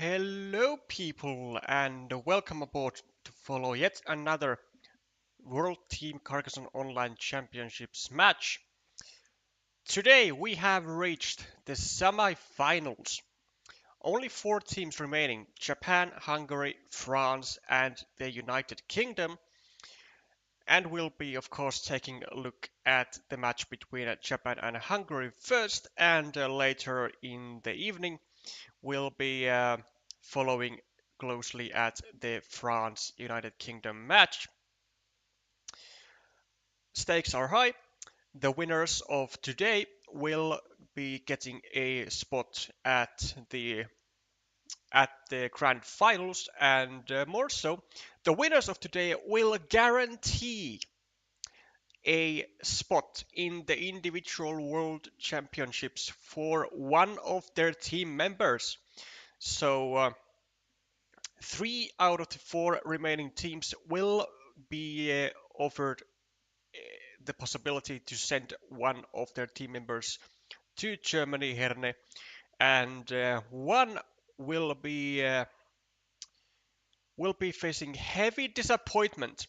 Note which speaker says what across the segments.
Speaker 1: Hello, people, and welcome aboard to follow yet another World Team Carcassonne Online Championships match. Today we have reached the semi-finals. Only four teams remaining: Japan, Hungary, France, and the United Kingdom. And we'll be, of course, taking a look at the match between Japan and Hungary first, and later in the evening we'll be following closely at the France-United Kingdom match. Stakes are high. The winners of today will be getting a spot at the grand finals, and more so, the winners of today will guarantee a spot in the individual world championships for one of their team members. So 3 out of the 4 remaining teams will be offered the possibility to send one of their team members to Germany, Herne, and one will be uh, will be facing heavy disappointment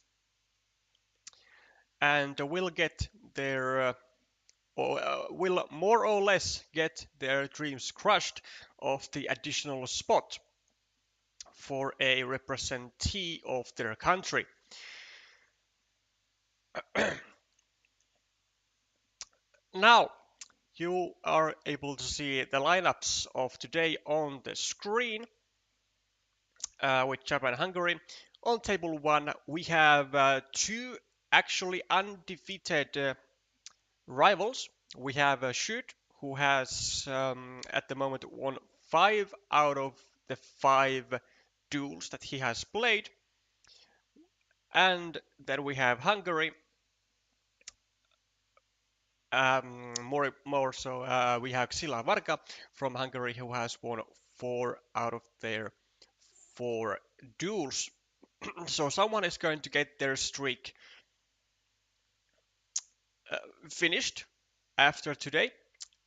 Speaker 1: and will get their or will more or less get their dreams crushed of the additional spot for a representee of their country. Now, you are able to see the lineups of today on the screen with Japan and Hungary. On table 1, we have two actually undefeated rivals. We have Shoot, who has at the moment won 5 out of the 5 duels that he has played. And then we have Hungary. More so, we have Xila Varga from Hungary, who has won 4 out of their 4 duels. So someone is going to get their streak uh, finished after today.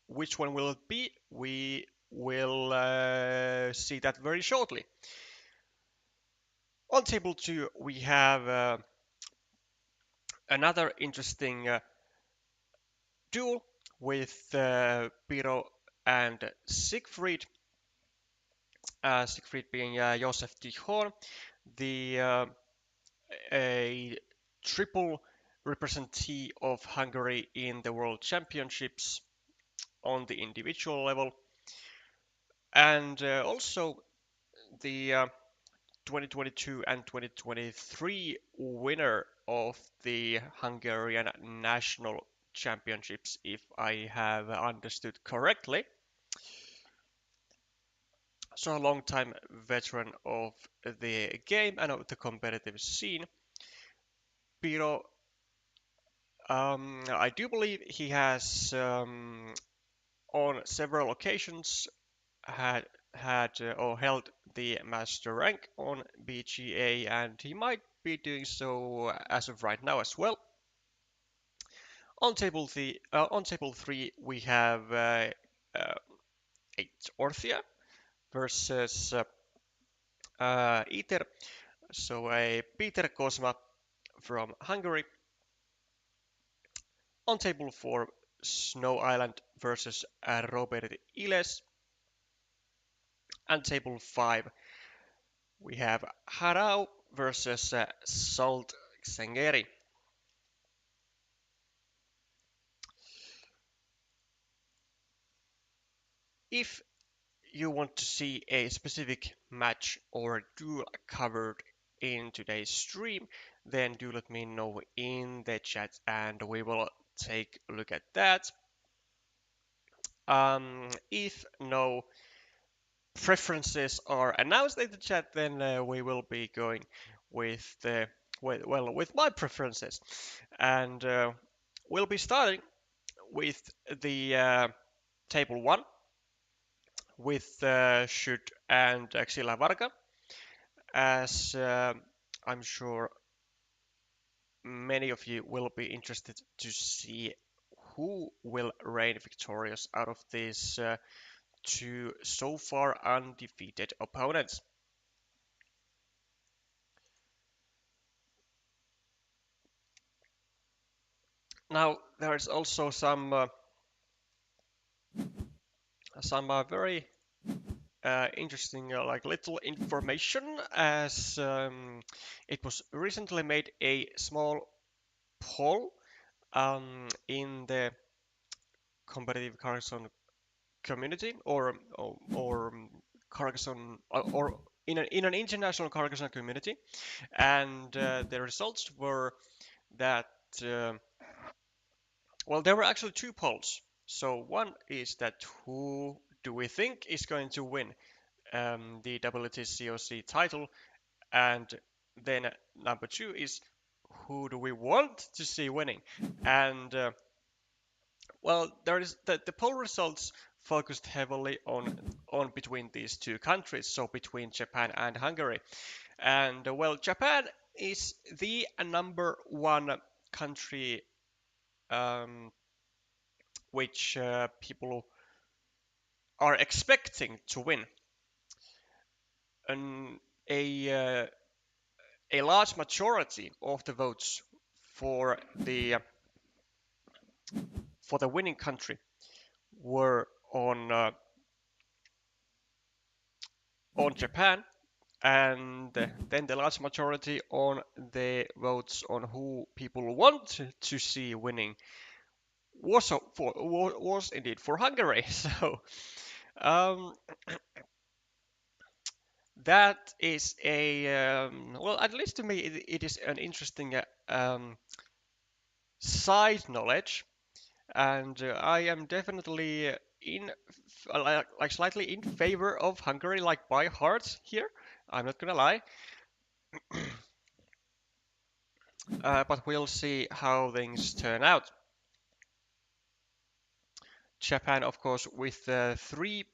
Speaker 1: Which one will it be? We will see that very shortly. On table 2, we have another interesting duel with Piro and Siegfried. Siegfried being Josef Tichon, the a triple representee of Hungary in the World Championships on the individual level, and also the 2022 and 2023 winner of the Hungarian National Championships, if I have understood correctly. So a long-time veteran of the game and of the competitive scene. Piro, I do believe he has on several occasions had or held the master rank on BGA, and he might be doing so as of right now as well. On table 3, we have uh, 8 Orthia versus Iter, so a Peter Kozma from Hungary. On table 4, Snow Island versus Robert Iles. And table 5, we have Harau versus Salt Xangeri. If you want to see a specific match or duel covered in today's stream, then do let me know in the chat and we will take a look at that. If no preferences are announced in the chat, then we will be going with with my preferences, and we'll be starting with the table 1 with Shoot and Xila Varga, as I'm sure many of you will be interested to see who will reign victorious out of these two so far undefeated opponents. Now there's also some very interesting like little information, as it was recently made a small poll in the competitive Carcassonne community, or Carcassonne, or in an international Carcassonne community, and the results were that well, there were actually two polls. So one is that who do we think is going to win the WTCOC title, and then number two is who do we want to see winning. And well, there is the poll results focused heavily on between these two countries, so between Japan and Hungary. And well, Japan is the number one country um, which people are expecting to win. And a a large majority of the votes for the winning country were on Japan, and then the large majority on the votes on who people want to see winning was indeed for Hungary. So um, that is well, at least to me, it is an interesting side knowledge, and I am definitely like slightly in favor of Hungary, like by heart here. I'm not gonna lie, but we'll see how things turn out. Japan, of course, with three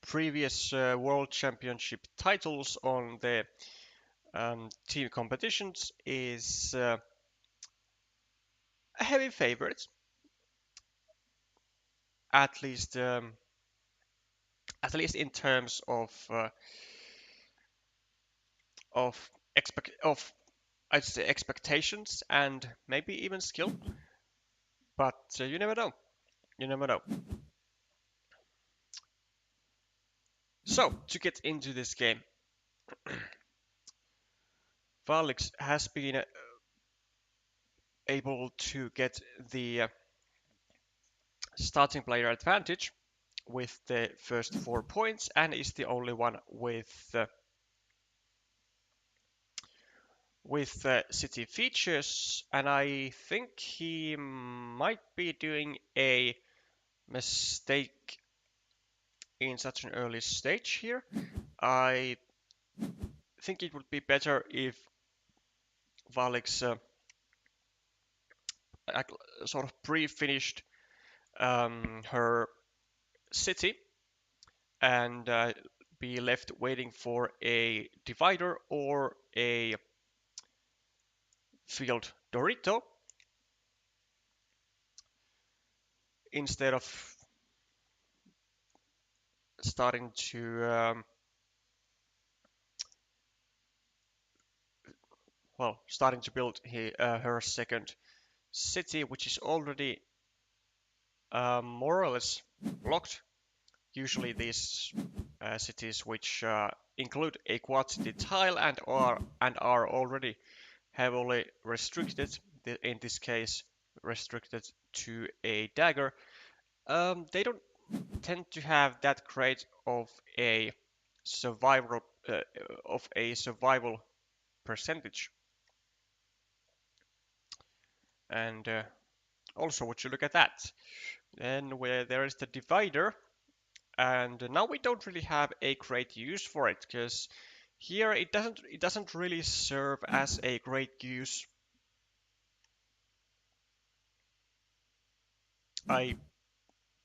Speaker 1: previous World Championship titles on the team competitions, is a heavy favorite, at least in terms of I'd say expectations and maybe even skill. But you never know. You never know. So to get into this game, Valix has been able to get the starting player advantage with the first 4 points, and is the only one with city features, and I think he might be doing a mistake in such an early stage here. I think it would be better if Valix sort of pre-finished her city and be left waiting for a divider or a field Dorito instead of starting to starting to build her second city, which is already more or less locked. Usually these cities which include a quad city tile and are already heavily restricted, in this case restricted to a dagger, they don't tend to have that great survival of a survival percentage. And also, would you look at that? Then where there is the divider, and now we don't really have a great use for it, because here it doesn't really serve as a great use. I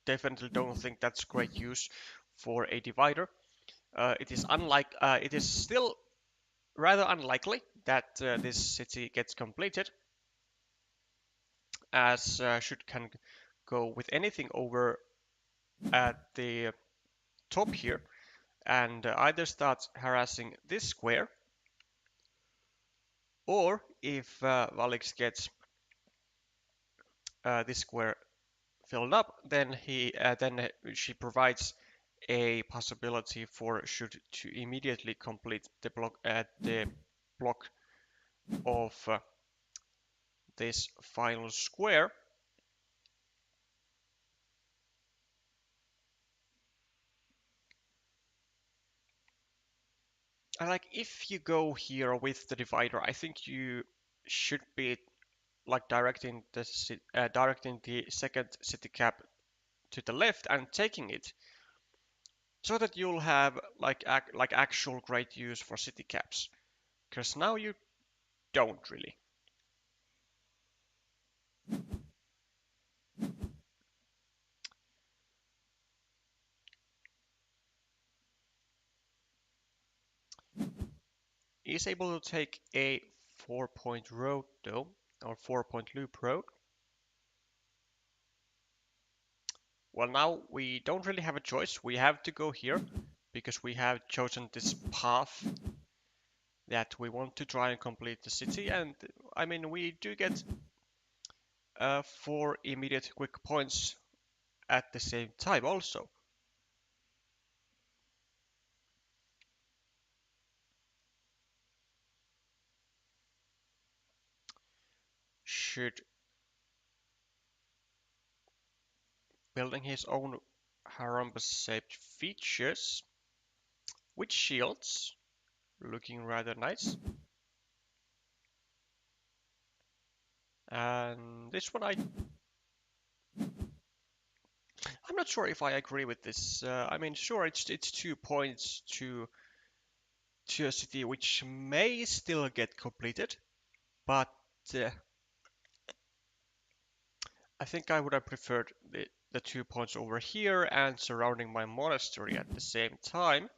Speaker 1: definitely don't think that's great use for a divider. It is still rather unlikely that this city gets completed, as should can go with anything over at the top here and either start harassing this square, or if Valix gets this square filled up, then she provides a possibility for Shoot to immediately complete the block of this final square. And like if you go here with the divider, I think you should be like directing the second city cap to the left and taking it, so that you'll have like actual great use for city caps. Because now you don't really. Is able to take a 4-point road though, or 4-point loop road. Well, now we don't really have a choice. We have to go here because we have chosen this path that we want to try and complete the city. And I mean, we do get 4 immediate quick points at the same time also. Should building his own Harambe-shaped features with shields, looking rather nice. And this one I'm not sure if I agree with this. I mean, sure, it's 2 points to a city which may still get completed, but uh, I think I would have preferred the 2 points over here and surrounding my monastery at the same time.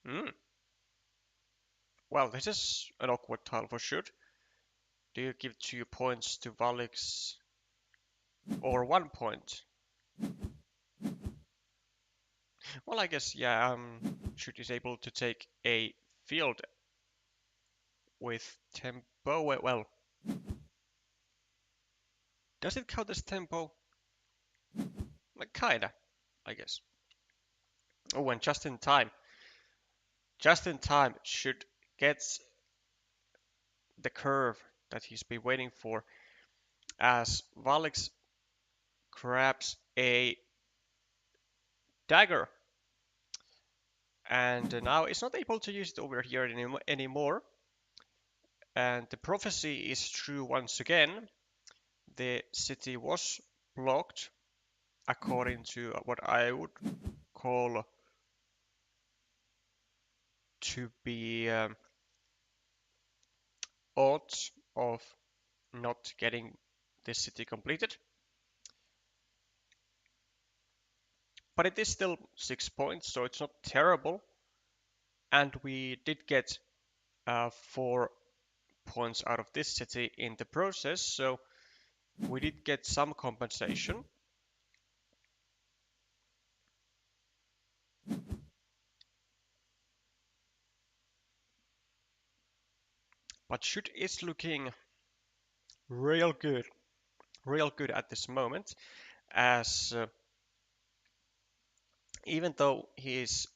Speaker 1: Hmm. Well, this is an awkward tile for sure. Do you give 2 points to Valix or 1 point? Well, I guess, yeah, Shoot is able to take a field with tempo. Well, does it count as tempo? Like, kinda, I guess. Oh, and just in time. Just in time, Shoot gets the curve that he's been waiting for as Valix grabs a dagger. And now it's not able to use it over here anymore. And the prophecy is true once again. The city was blocked according to what I would call to be odds of not getting this city completed. But it is still 6 points, so it's not terrible. And we did get 4 points out of this city in the process, so we did get some compensation. But Shoot is looking real good at this moment, as even though he is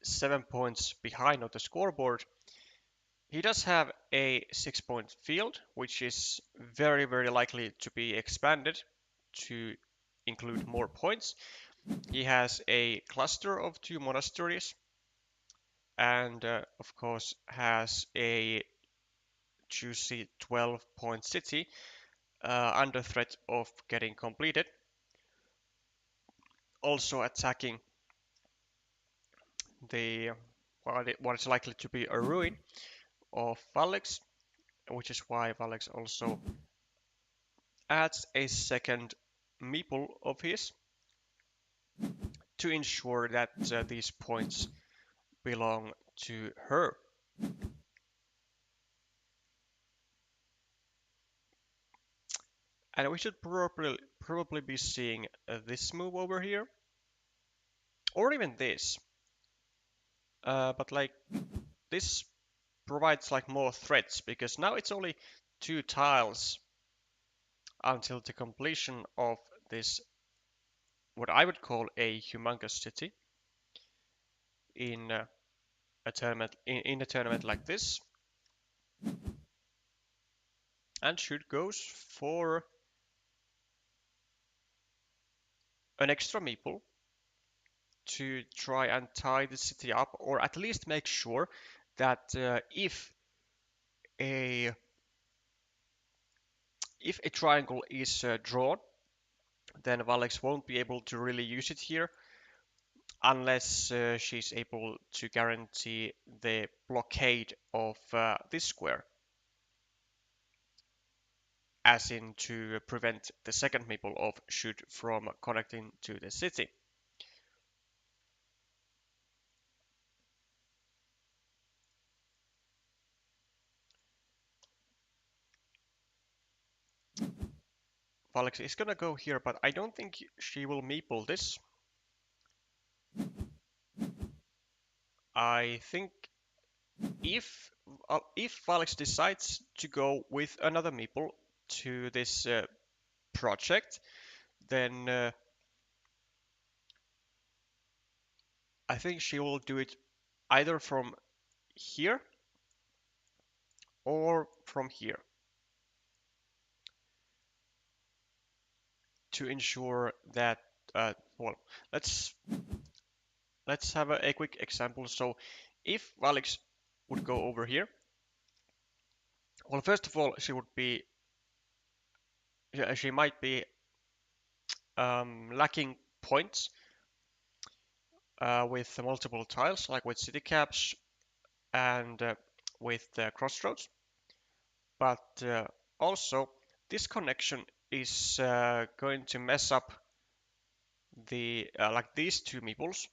Speaker 1: 7 points behind on the scoreboard, he does have a 6-point field, which is very, very likely to be expanded to include more points. He has a cluster of 2 monasteries, and of course has a juicy 12-point city under threat of getting completed. Also attacking the what is likely to be a ruin of Valix, which is why Valix also adds a second meeple of his to ensure that these points belong to her. And we should probably be seeing this move over here, or even this. But like this provides like more threats because now it's only 2 tiles until the completion of this, what I would call a humongous city in a tournament in a tournament like this, and should goes for an extra meeple to try and tie the city up, or at least make sure that a if a triangle is drawn, then Valex won't be able to really use it here unless she's able to guarantee the blockade of this square, as in to prevent the second meeple of shoot from connecting to the city. Valex is gonna go here, but I don't think she will meeple this. I think if Valex decides to go with another meeple to this project, then I think she will do it either from here or from here to ensure that well, let's have a quick example. So if Alex would go over here, well, first of all, she might be lacking points with multiple tiles, like with city caps and with crossroads. But also, this connection is going to mess up the like these two meeples,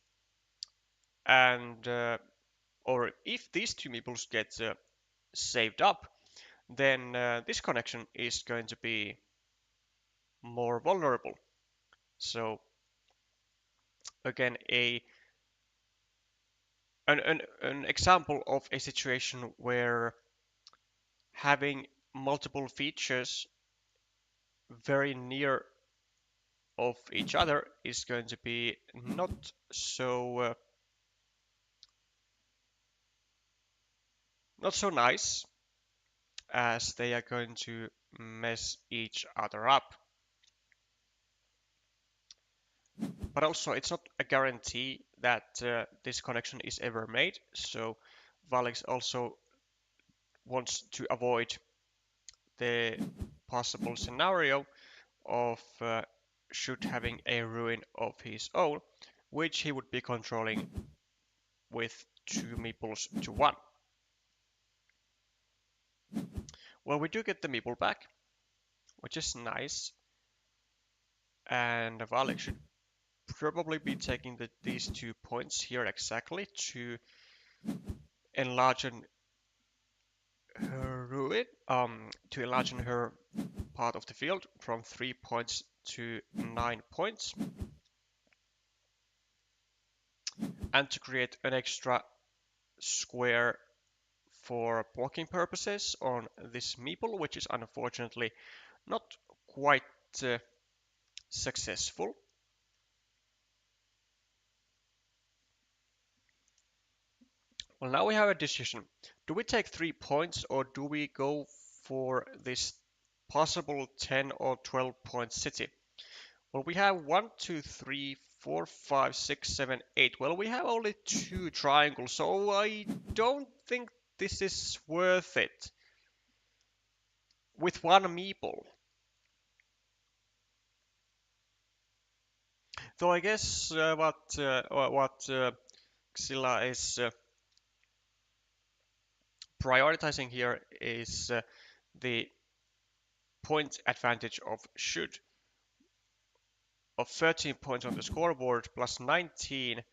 Speaker 1: and or if these two meeples get saved up, then this connection is going to be more vulnerable. So again, an example of a situation where having multiple features very near of each other is going to be not so nice, as they are going to mess each other up. But also, it's not a guarantee that this connection is ever made, so Valex also wants to avoid the possible scenario of Should having a ruin of his own, which he would be controlling with 2 meeples to 1. Well, we do get the meeple back, which is nice, and Valex should probably be taking these 2 points here exactly to enlarge her ruin, to enlarge her part of the field from 3 points to 9 points, and to create an extra square for blocking purposes on this meeple, which is unfortunately not quite successful. Well, now we have a decision. Do we take 3 points, or do we go for this possible 10 or 12 point city? Well, we have 1, 2, 3, 4, 5, 6, 7, 8. Well, we have only 2 triangles, so I don't think this is worth it with 1 meeple. Though I guess what Xilla is prioritizing here is the point advantage of should of 13 points on the scoreboard plus 19.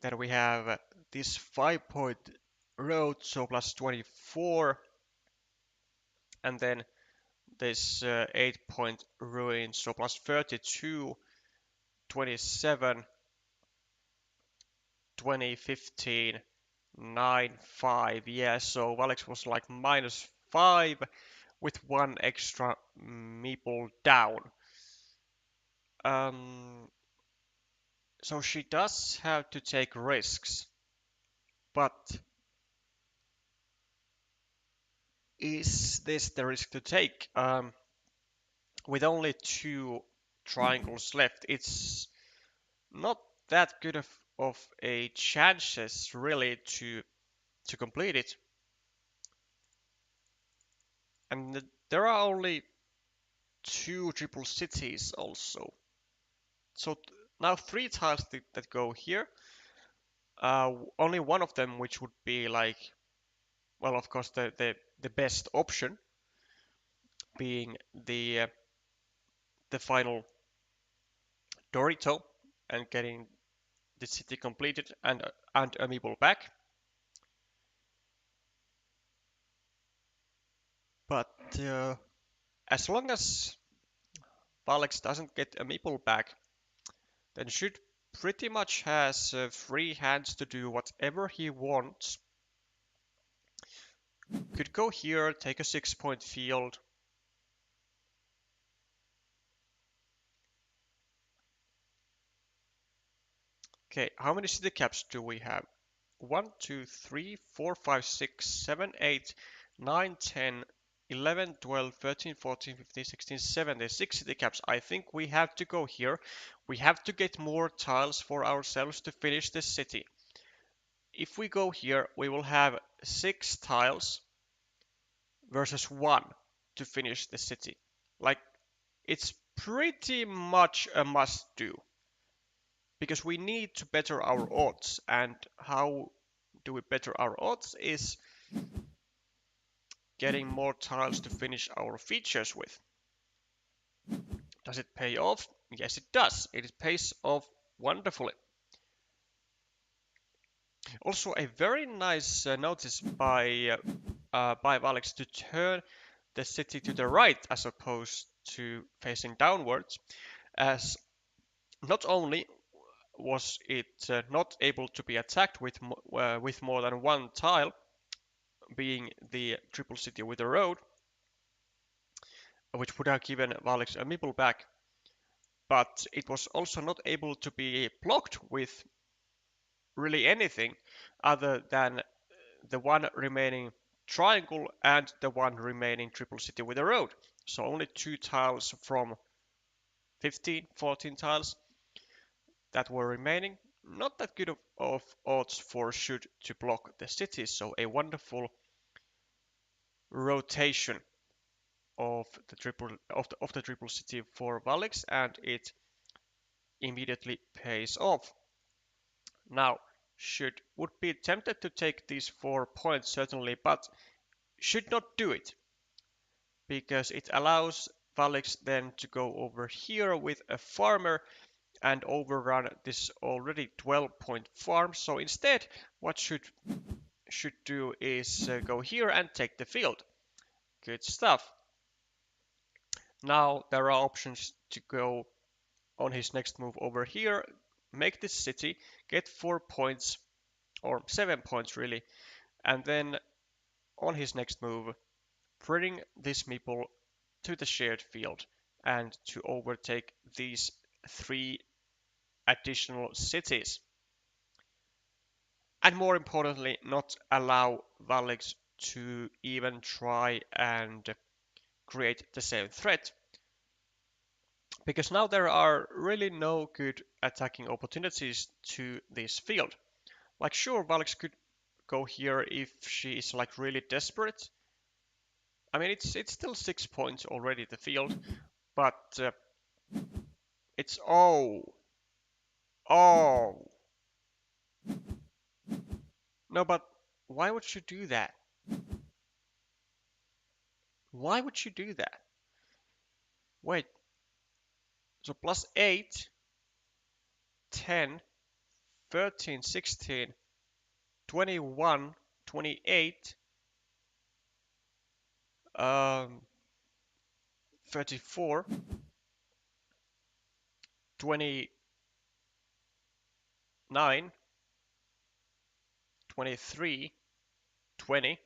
Speaker 1: Then we have this 5-point road, so plus 24, and then this 8-point ruin. So plus 32, 27, 20, 15, 9, 5. Yeah, so Alex was like -5 with one extra meeple down. So she does have to take risks, but is this the risk to take? With only 2 triangles left, it's not that good of a chances really to complete it. And there are only 2 triple cities also. So now 3 tiles that go here. Only one of them, which would be like, well, of course, the best option being the final Dorito and getting the city completed and amiibo back. But as long as Alex doesn't get amiibo back, then should pretty much has free hands to do whatever he wants. Could go here, take a 6-point field. Okay, how many city caps do we have? 1, 2, 3, 4, 5, 6, 7, 8, 9, 10, 11, 12, 13, 14, 15, 16, 17, 6 city caps. I think we have to go here. We have to get more tiles for ourselves to finish this city. If we go here, we will have 6 tiles versus 1 to finish the city. Like, it's pretty much a must do. Because we need to better our odds, and how do we better our odds is getting more tiles to finish our features with. Does it pay off? Yes, it does. It pays off wonderfully. Also, a very nice notice by Alex to turn the city to the right as opposed to facing downwards, as not only was it not able to be attacked with more than one tile, being the triple city with a road, which would have given Alex a meeple back, but it was also not able to be blocked with really anything other than the one remaining triangle and the one remaining triple city with a road. So only 2 tiles from 15, 14 tiles that were remaining. Not that good of odds for should to block the city, so a wonderful rotation of the triple city for Valix, and it immediately pays off. Now, would be tempted to take these 4 points certainly, but should not do it because it allows Valix then to go over here with a farmer and overrun this already 12-point farm. So instead, what should do is go here and take the field. Good stuff. Now there are options to go on his next move over here, make this city, get 4 points, or 7 points really, and then on his next move, bring this meeple to the shared field and to overtake these 3 additional cities. And more importantly, not allow Valix to even try and create the same threat. Because now there are really no good attacking opportunities to this field. Like sure, Valix could go here if she is like really desperate. I mean, it's still 6 points already the field, but it's oh. No, but why would you do that? Why would you do that? Wait, so plus 8, 10, 13, 16, 21, 28. 34, 29, 23, 20,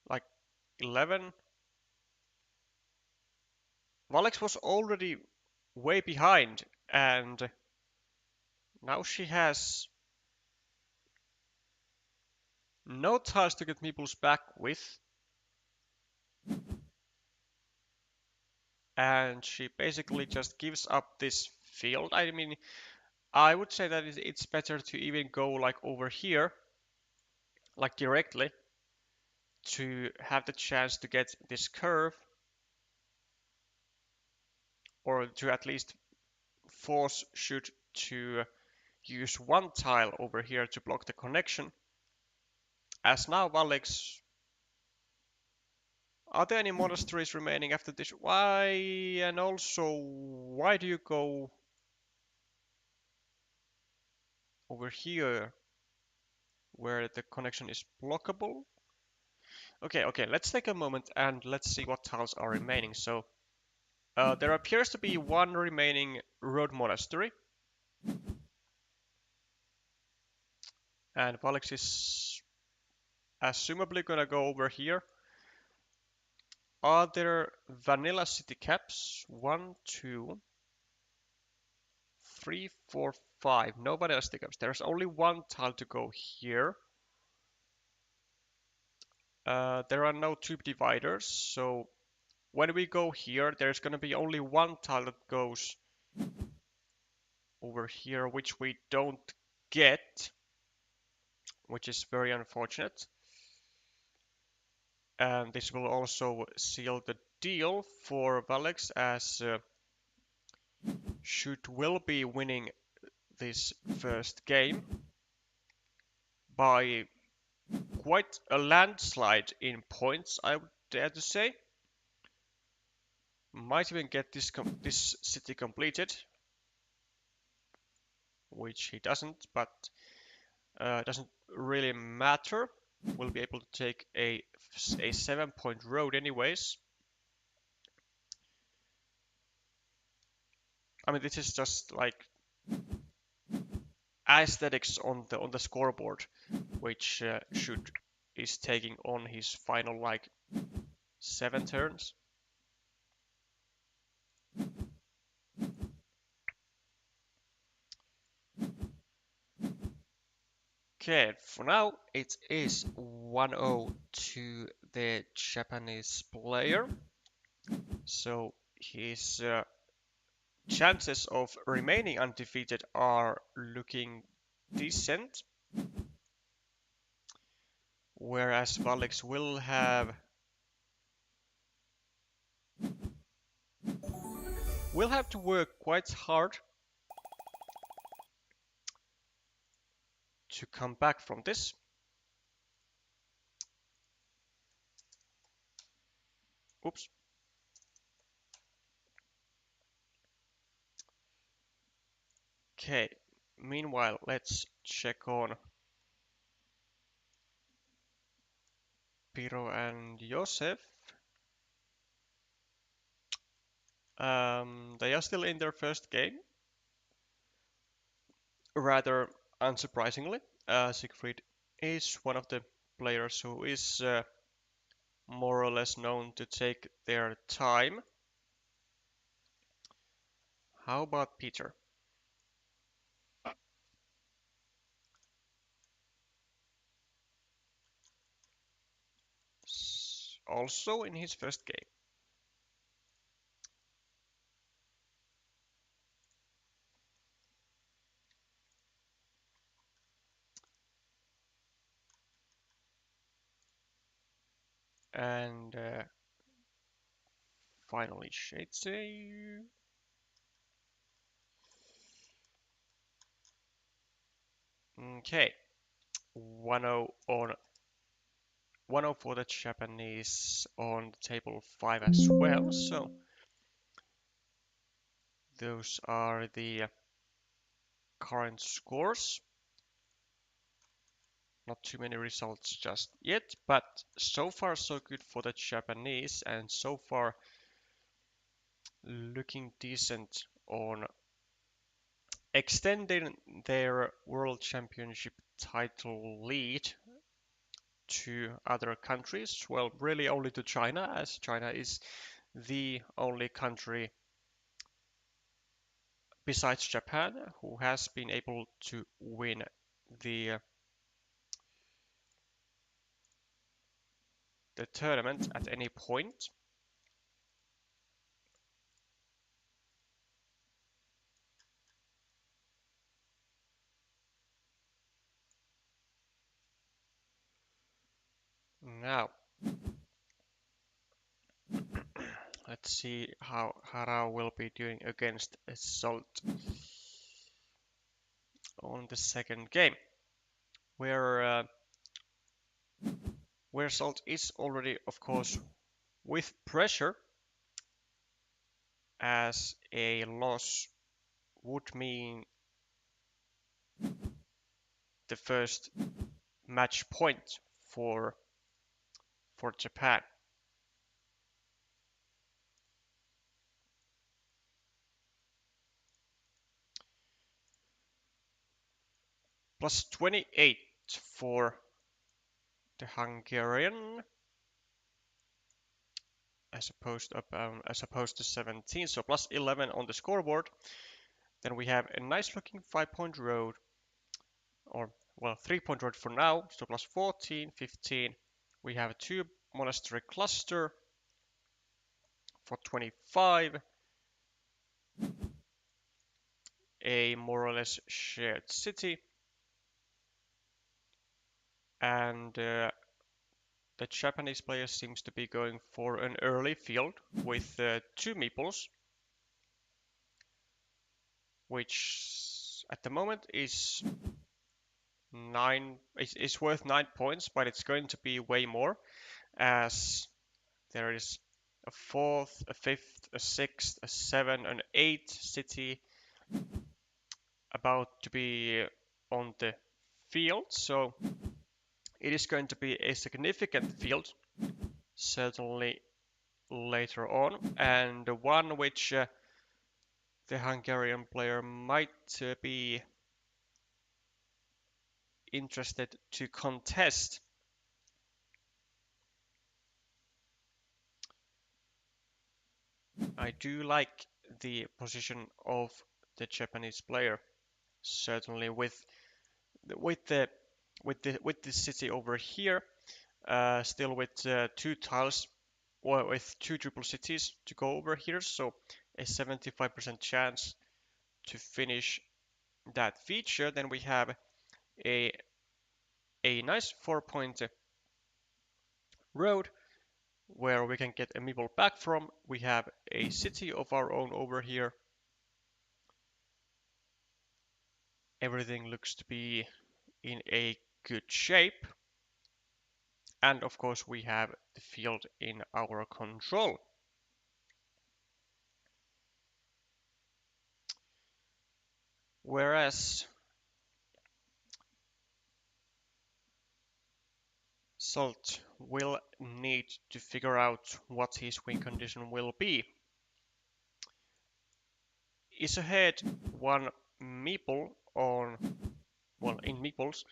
Speaker 1: like 11. Valex was already way behind, and now she has no tiles to get meeples back with. And she basically just gives up this field. I mean, I would say that it's better to even go like over here, like directly, to have the chance to get this curve, or to at least force shoot to use one tile over here to block the connection. As now Alex, are there any monasteries remaining after this? Why, and also why do you go over here where the connection is blockable? Okay, let's take a moment and let's see what tiles are remaining. So there appears to be one remaining road monastery, and Alex is assumably gonna go over here. Are there vanilla city caps? 1, 2, 3, 4, 5. No vanilla city caps. There's only one tile to go here. There are no tube dividers, so when we go here, there's gonna be only one tile that goes over here, which we don't get, which is very unfortunate. And this will also seal the deal for Valex, as Shoot will be winning this first game by quite a landslide in points, I would dare to say. Might even get this city completed, which he doesn't, but doesn't really matter. We'll be able to take a 7-point road anyways. I mean, this is just like aesthetics on the scoreboard, which Shoot is taking on his final like 7 turns. Okay, for now it is 1-0 to the Japanese player, so his chances of remaining undefeated are looking decent, whereas Valex will have to work quite hard to come back from this. Oops. Okay, meanwhile, let's check on Piro and Josef. They are still in their first game. Rather unsurprisingly, Siegfried is one of the players who is more or less known to take their time. How about Peter? Also in his first game. And finally Shadesay. Okay, 1-0 on 1-0 for the Japanese on table 5 as well. So those are the current scores. Not too many results just yet, but so far so good for the Japanese, and so far looking decent on extending their World Championship title lead to other countries. Well, really only to China, as China is the only country besides Japan who has been able to win the the tournament at any point. Now, let's see how Hara will be doing against Salt on the second game, where Salt is already, of course, with pressure, as a loss would mean the first match point for Japan. Plus 28 for the Hungarian, as opposed to 17, so plus 11 on the scoreboard. Then we have a nice looking 5-point road, or well, 3-point road for now, so plus 14, 15. We have a 2 monastery cluster for 25, a more or less shared city, and the Japanese player seems to be going for an early field with 2 meeples, which at the moment is worth 9 points, but it's going to be way more, as there is a 4th, a 5th, a 6th, a 7th, an 8th city about to be on the field, so it is going to be a significant field, certainly later on, and one which the Hungarian player might be interested to contest. I do like the position of the Japanese player, certainly with the city over here, still with 2 tiles, or with 2 triple cities to go over here, so a 75% chance to finish that feature. Then we have a nice 4-point road where we can get a meeple back from. We have a city of our own over here. Everything looks to be in a good shape. And of course we have the field in our control. Whereas Salt will need to figure out what his win condition will be. Is ahead 1 meeple on, well, in meeples,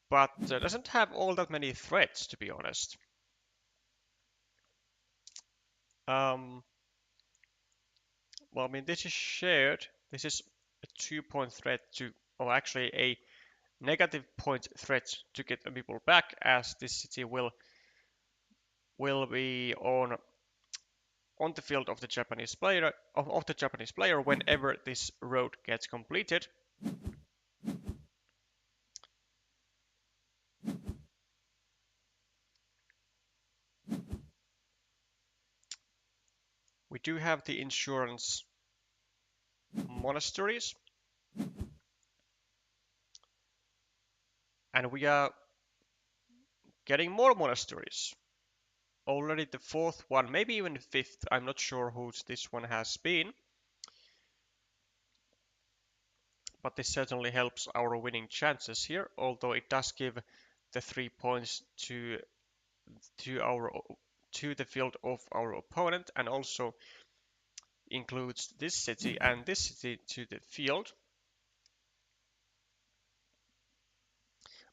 Speaker 1: but doesn't have all that many threats, to be honest. Well, I mean, this is shared. This is a 2-point threat to, or actually a negative point threat to get a meeple back, as this city will be on the field of the Japanese player whenever this road gets completed. We do have the insurance monasteries, and we are getting more monasteries. Already the 4th one, maybe even the 5th. I'm not sure whose this one has been. but this certainly helps our winning chances here, although it does give the 3 points to our to the field of our opponent, and also includes this city and this city to the field.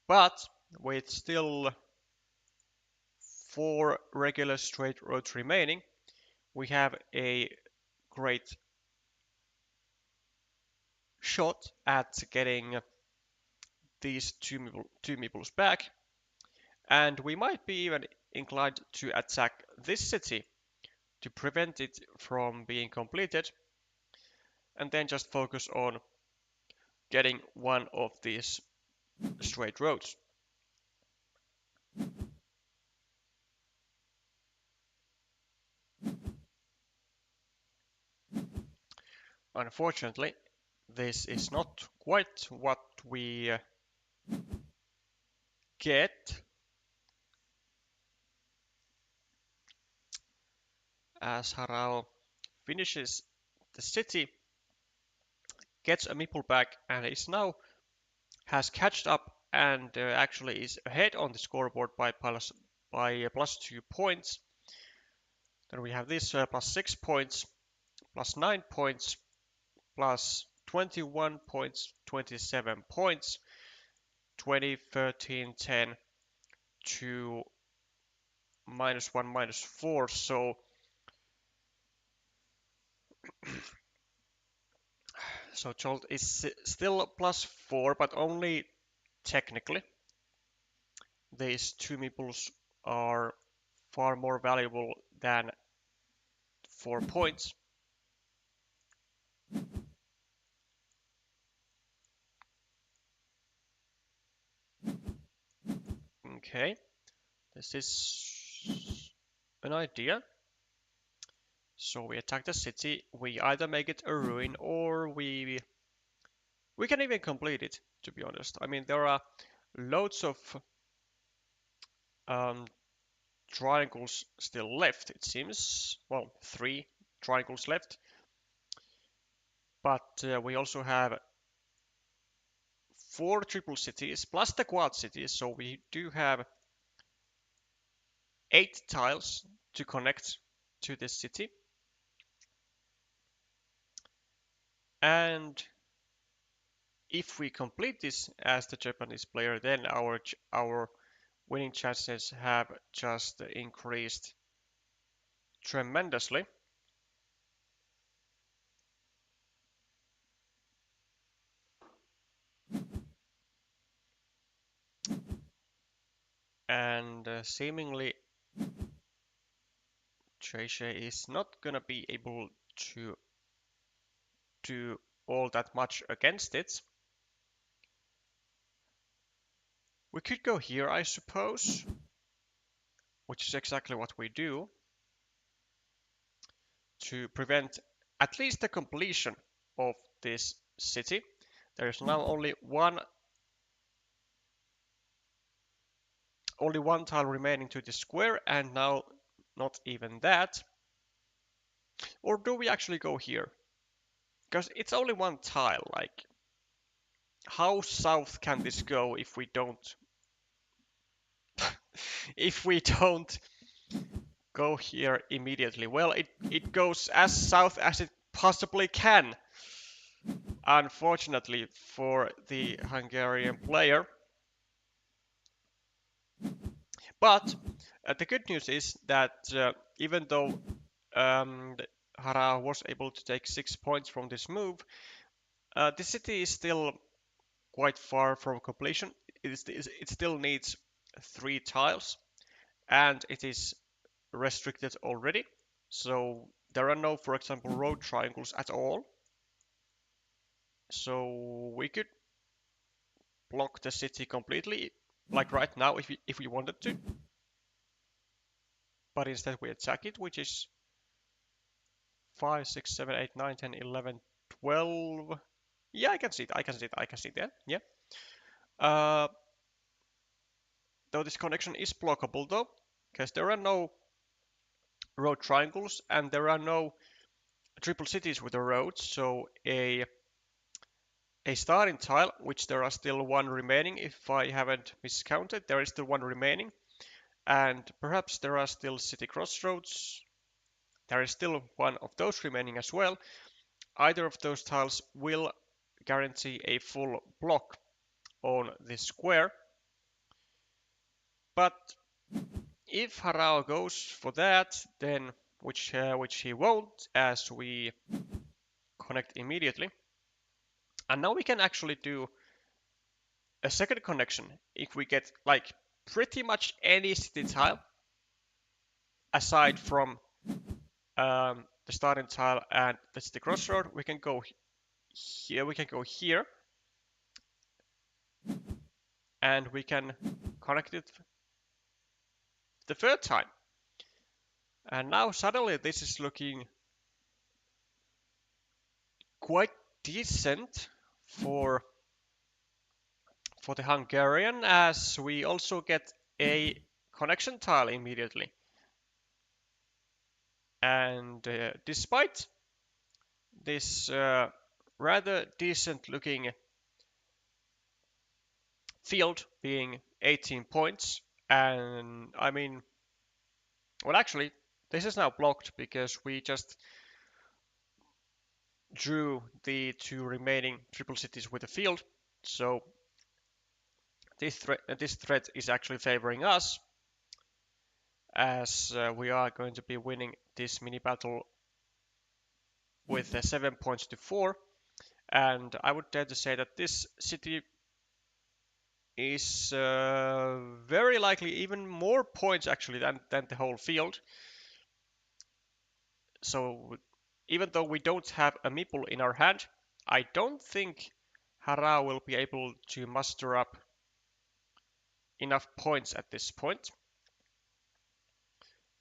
Speaker 1: But with still 4 regular straight roads remaining, we have a great shot at getting these two meeples back, and we might be even inclined to attack this city to prevent it from being completed, and then just focus on getting one of these straight roads. Unfortunately, this is not quite what we get, as Harao finishes the city, gets a meeple back, and is now has catched up and actually is ahead on the scoreboard by plus 2 points. Then we have this plus 6 points, plus 9 points, plus 21 points, 27 points, 20, 13, 10 to -1, -4. So Jolt is still plus 4, but only technically. These two meeples are far more valuable than 4 points. Okay, this is an idea. So we attack the city, we either make it a ruin or we can even complete it, to be honest. I mean, there are loads of um, triangles still left, it seems. Well, 3 triangles left. But we also have 4 triple cities plus the quad cities, so we do have 8 tiles to connect to this city. And if we complete this as the Japanese player, then our winning chances have just increased tremendously. And seemingly JJ is not gonna be able to do all that much against it. We could go here, I suppose, which is exactly what we do to prevent at least the completion of this city. There is now only one tile remaining to the square, and now not even that. Or do we actually go here? Because it's only one tile, like, how south can this go if we don't go here immediately? Well, it goes as south as it possibly can, unfortunately for the Hungarian player. But the good news is that even though Hara was able to take 6 points from this move, the city is still quite far from completion. It still needs 3 tiles, and it is restricted already. So there are no, for example, road triangles at all. So we could block the city completely, like right now, if we wanted to. But instead we attack it, which is 5, 6, 7, 8, 9, 10, 11, 12. Yeah, I can see that. Yeah. Though this connection is blockable though, because there are no road triangles and there are no triple cities with a road, so a a starting tile, which there are still one remaining. If I haven't miscounted, there is still one remaining. And perhaps there are still city crossroads. There is still one of those remaining as well. Either of those tiles will guarantee a full block on this square. But if Harao goes for that, then which he won't, as we connect immediately. And now we can actually do a second connection if we get like pretty much any city tile aside from the starting tile and the city crossroad. We can go here. We can go here, and we can connect it the third time. And now suddenly this is looking quite decent for the Hungarian, as we also get a connection tile immediately. And despite this rather decent looking field being 18 points, and I mean, well, actually, this is now blocked because we just drew the two remaining triple cities with a field. So this threat is actually favoring us, as we are going to be winning this mini battle with 7 points to 4. And I would dare to say that this city is very likely even more points actually than the whole field. So even though we don't have a meeple in our hand, I don't think Hara will be able to muster up enough points at this point.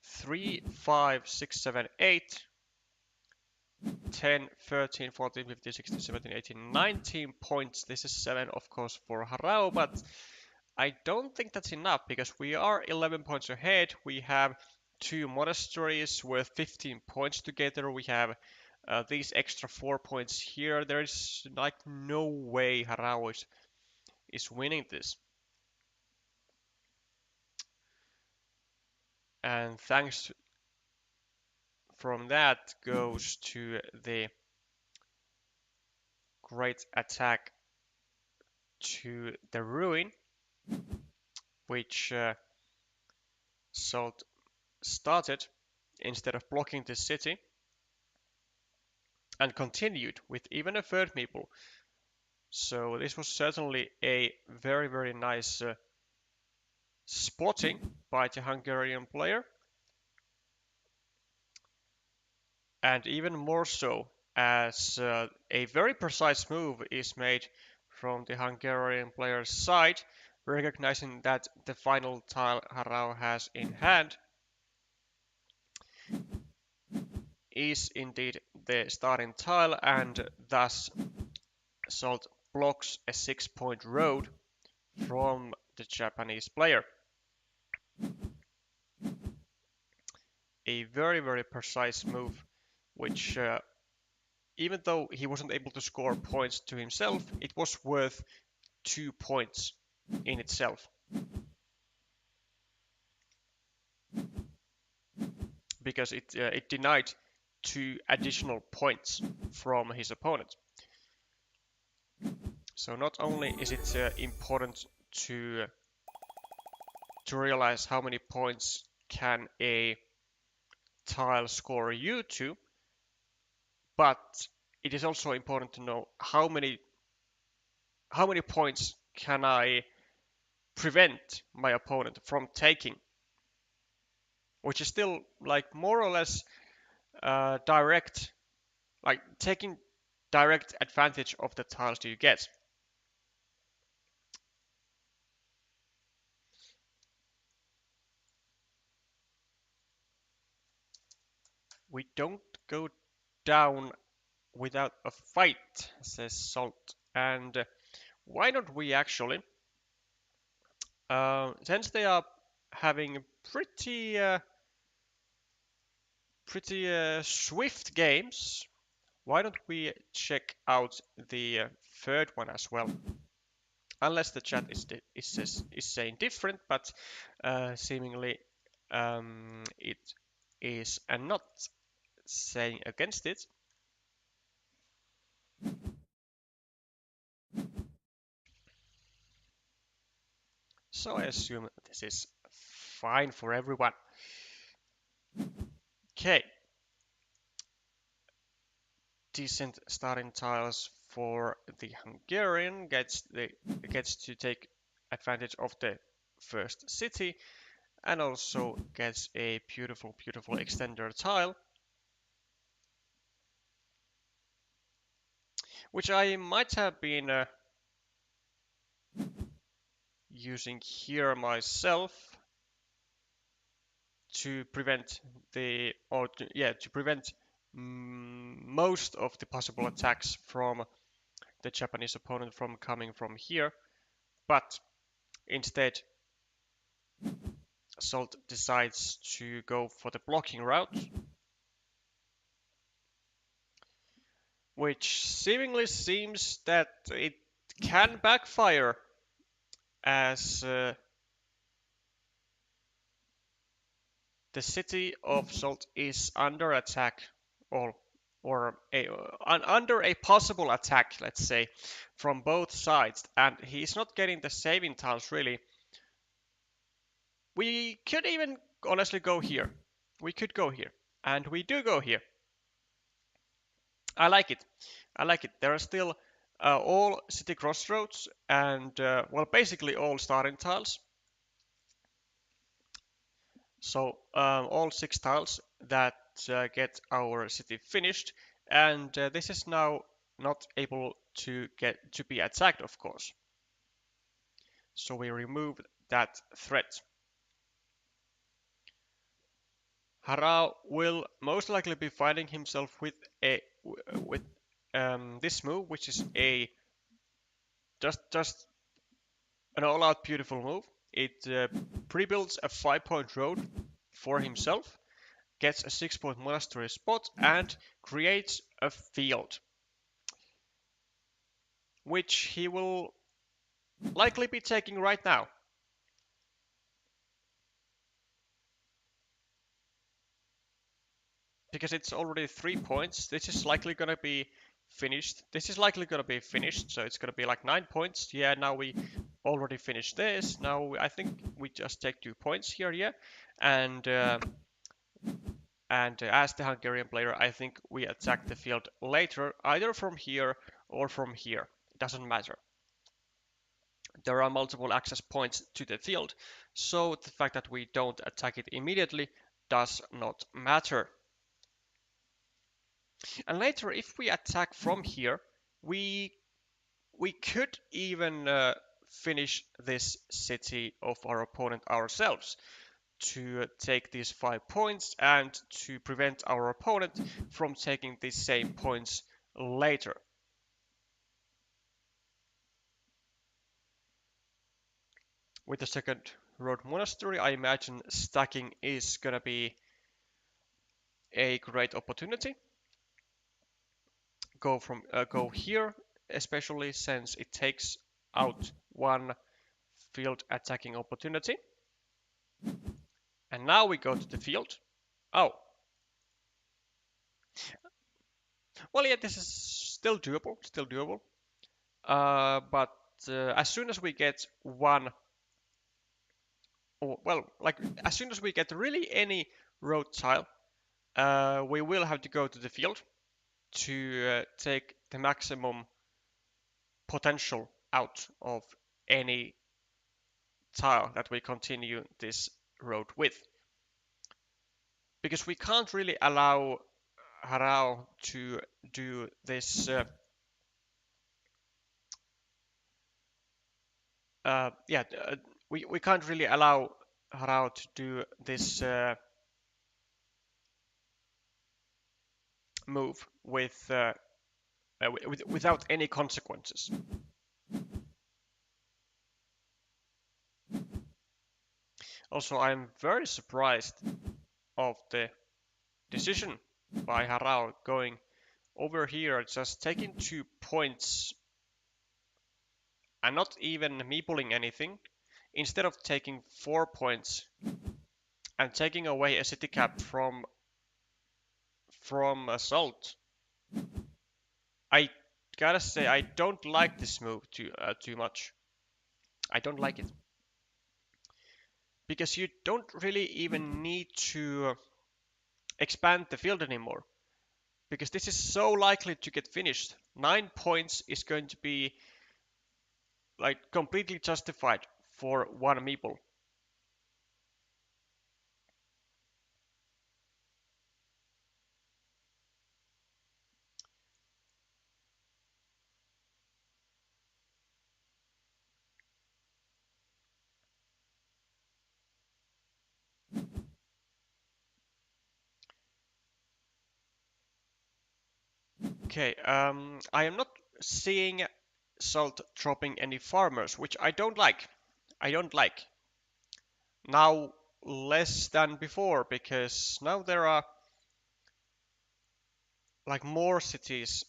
Speaker 1: 3, 5, 6, 7, 8, 10, 13, 14, 15, 16, 17, 18, 19 points. This is 7, of course, for Harao, but I don't think that's enough because we are 11 points ahead. We have two monasteries worth 15 points together. We have these extra 4 points here. There is like no way Harao is winning this. And thanks from that goes to the great attack to the ruin, which Salt started instead of blocking the city, and continued with even a third meeple. So this was certainly a very, very nice spotting by the Hungarian player, and even more so as a very precise move is made from the Hungarian player's side, recognizing that the final tile Harao has in hand is indeed the starting tile, and thus Salt blocks a 6-point road from the Japanese player. A very, very precise move, which even though he wasn't able to score points to himself, it was worth 2 points in itself. Because it denied 2 additional points from his opponent. So not only is it important to realize how many points can a tile score you to, but it is also important to know how many points can I prevent my opponent from taking, which is still like more or less direct, like taking direct advantage of the tiles you get. We don't go down without a fight, says Salt. And why don't we actually, since they are having pretty swift games, Why don't we check out the third one as well? Unless the chat is saying different, but seemingly it is and not saying against it. So I assume this is fine for everyone. Okay. Decent starting tiles for the Hungarian. Gets to take advantage of the first city and also gets a beautiful extender tile, which I might have been using here myself to prevent to prevent most of the possible attacks from the Japanese opponent from coming from here, but instead Salt decides to go for the blocking route, which seemingly seems that it can backfire, as the city of Salt is under attack, or under a possible attack, let's say, from both sides, and he's not getting the saving tiles really. We could even honestly go here. We could go here, and we do go here. I like it. I like it. There are still all city crossroads and well, basically all starting tiles. So all 6 tiles that get our city finished, and this is now not able to be attacked, of course. So we remove that threat. Harao will most likely be finding himself with this move, which is a just an all-out beautiful move. It pre-builds a 5-point road for himself, gets a 6-point monastery spot, and creates a field, which he will likely be taking right now. Because it's already 3 points, this is likely going to be finished. This is likely going to be finished, so it's going to be like 9 points. Yeah, now we already finished this. Now I think we just take 2 points here, yeah. And as the Hungarian player, I think we attack the field later, either from here or from here. It doesn't matter. There are multiple access points to the field, so the fact that we don't attack it immediately does not matter. And later, if we attack from here, we could even finish this city of our opponent ourselves to take these 5 points and to prevent our opponent from taking these same points later. With the second road monastery, I imagine stacking is gonna be a great opportunity. Go here, especially since it takes out one field attacking opportunity. And now we go to the field. Oh. Well, yeah, this is still doable, but as soon as we get one, or well, like as soon as we get really any road tile, we will have to go to the field to take the maximum potential out of any tile that we continue this road with. Because we can't really allow Harao to do this we can't really allow Harao to do this move without any consequences. Also, I'm very surprised of the decision by Harao going over here just taking 2 points and not even meepling anything, instead of taking 4 points and taking away a city cap from Assault. I gotta say I don't like this move too much. I don't like it because you don't really even need to expand the field anymore, because this is so likely to get finished. 9 points is going to be like completely justified for one meeple. Okay, I am not seeing Salt dropping any farmers, which I don't like. I don't like. Now less than before, because now there are like more cities,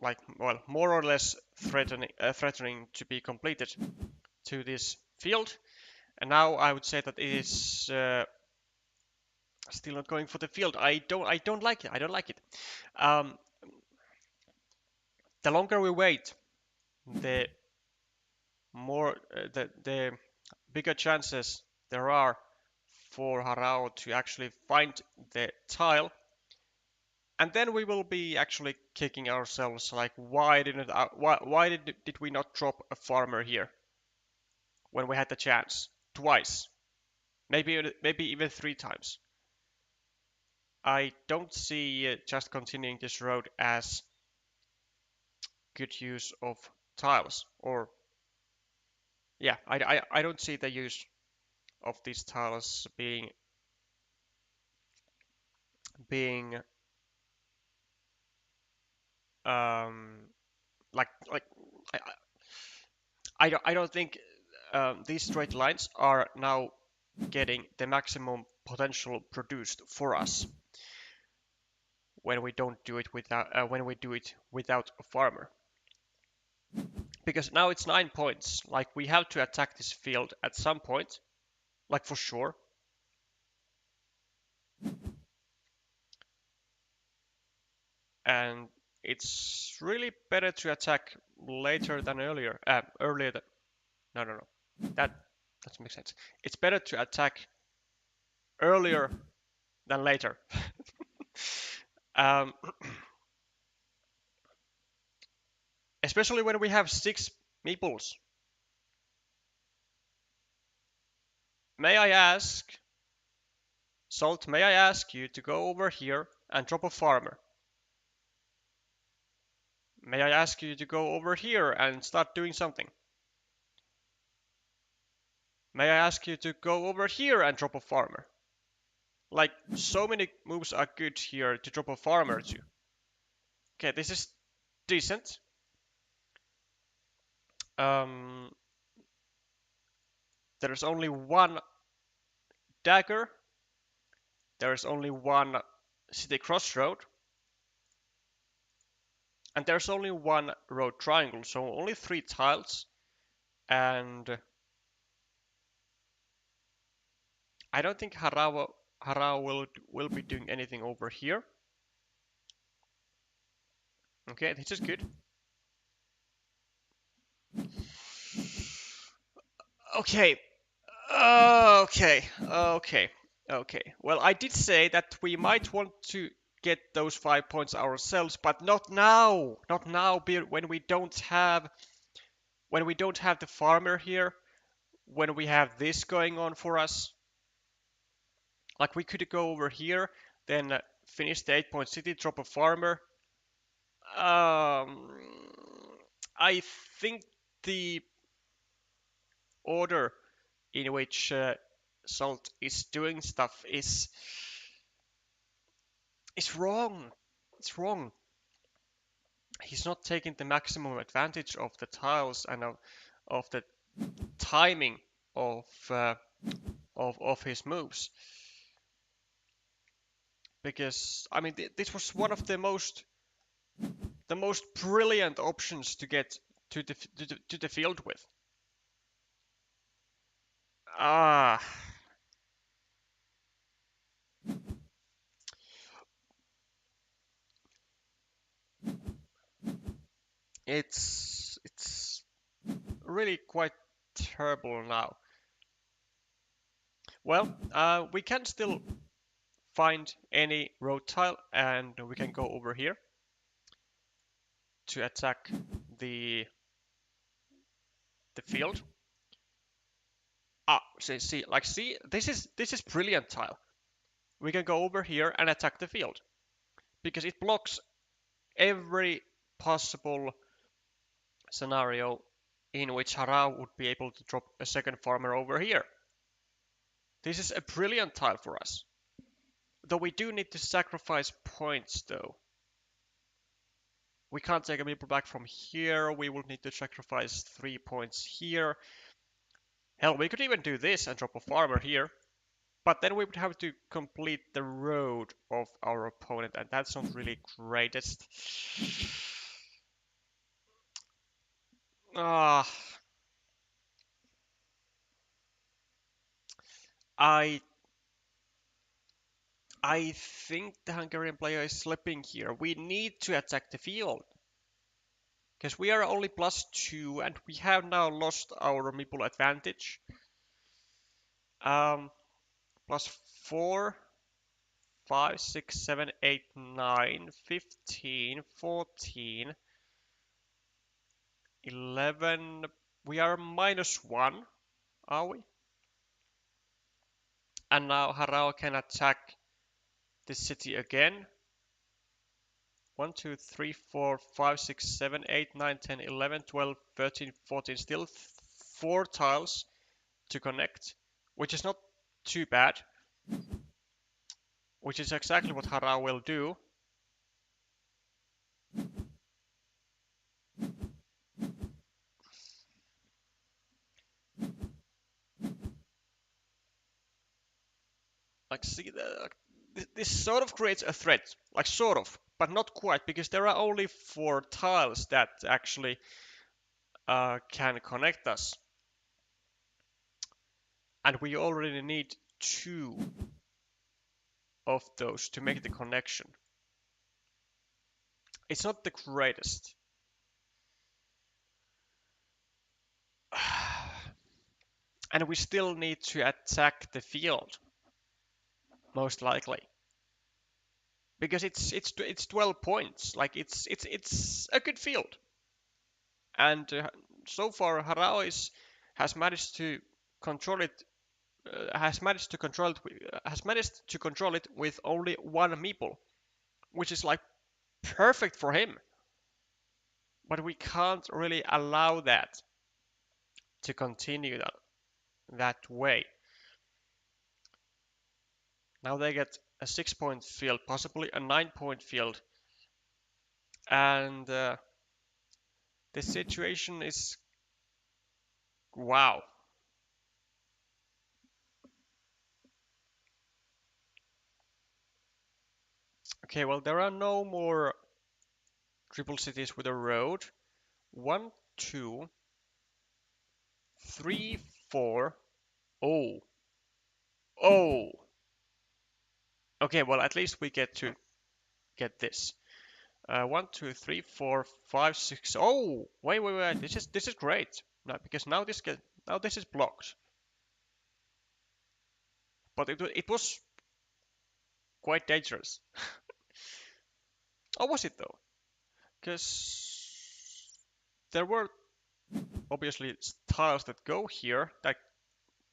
Speaker 1: like, well, more or less threatening to be completed to this field. And now I would say that it is still not going for the field. I don't like it. I don't like it. Um, the longer we wait, the more the bigger chances there are for Harao to actually find the tile, and then we will be actually kicking ourselves like, why did we not drop a farmer here when we had the chance twice, maybe even 3 times. I don't see just continuing this road as good use of tiles, or yeah, I don't see the use of these tiles being um like I, I don't think these straight lines are now getting the maximum potential produced for us when we don't do it without when we do it without a farmer, because now it's 9 points. Like, we have to attack this field at some point, like, for sure. And it's really better to attack later than earlier. Earlier than no. That doesn't make sense. It's better to attack earlier than later. um, Especially when we have 6 meeples. May I ask, Salt, may I ask you to go over here and drop a farmer? May I ask you to go over here and start doing something? May I ask you to go over here and drop a farmer? Like, so many moves are good here to drop a farmer to. Okay, this is decent. Um, there's only one dagger. There's only one city crossroad. And there's only one road triangle, so only 3 tiles. And I don't think Harao will be doing anything over here. Okay, this is good. Okay. Okay. Well, I did say that we might want to get those 5 points ourselves, but not now. Not now, when we don't have the farmer here, when we have this going on for us. Like, we could go over here, then finish the 8-point city, drop a farmer. Um, I think the order in which Salt is doing stuff is wrong. It's wrong. He's not taking the maximum advantage of the tiles and of the timing of his moves. because I mean this was one of the most brilliant options to get to the field with. Ah, it's really quite terrible now. Well, we can still find any road tile, and we can go over here to attack the the field. Ah, see, this is brilliant tile. We can go over here and attack the field because it blocks every possible scenario in which Harao would be able to drop a second farmer over here. This is a brilliant tile for us. Though we do need to sacrifice points though. We can't take a meeple back from here. We will need to sacrifice 3 points here. Hell, we could even do this and drop a farmer here. But then we would have to complete the road of our opponent, and that's not really greatest. Ah, I I think the Hungarian player is slipping here. We need to attack the field. Because we are only +2 and we have now lost our meeple advantage. +4, 5, 6, 7, 8, 9, 15, 14, 11. We are -1, are we? And now Harao can attack the city again. 1, 2, 3, 4, 5, 6, 7, 8, 9, 10, 11, 12, 13, 14. Still 4 tiles to connect, which is not too bad. Which is exactly what Harao will do. Like, see, this sort of creates a threat. Like, sort of, but not quite, because there are only 4 tiles that actually can connect us. And we already need 2 of those to make the connection. It's not the greatest. And we still need to attack the field, most likely. Because it's 12 points. Like it's a good field. And so far Harao has managed to control it has managed to control it with only 1 meeple, which is like perfect for him. But we can't really allow that to continue that way. Now they get a 6-point field, possibly a 9-point field, and the situation is wow. Okay, well there are no more triple cities with a road. 1, 2, 3, 4. Oh, oh. Okay, well at least we get to get this. 1, 2, 3, 4, 5, 6. Oh, wait. This is great. Now, because now this is blocked. But it was quite dangerous. Or was it though? Because there were obviously tiles that go here that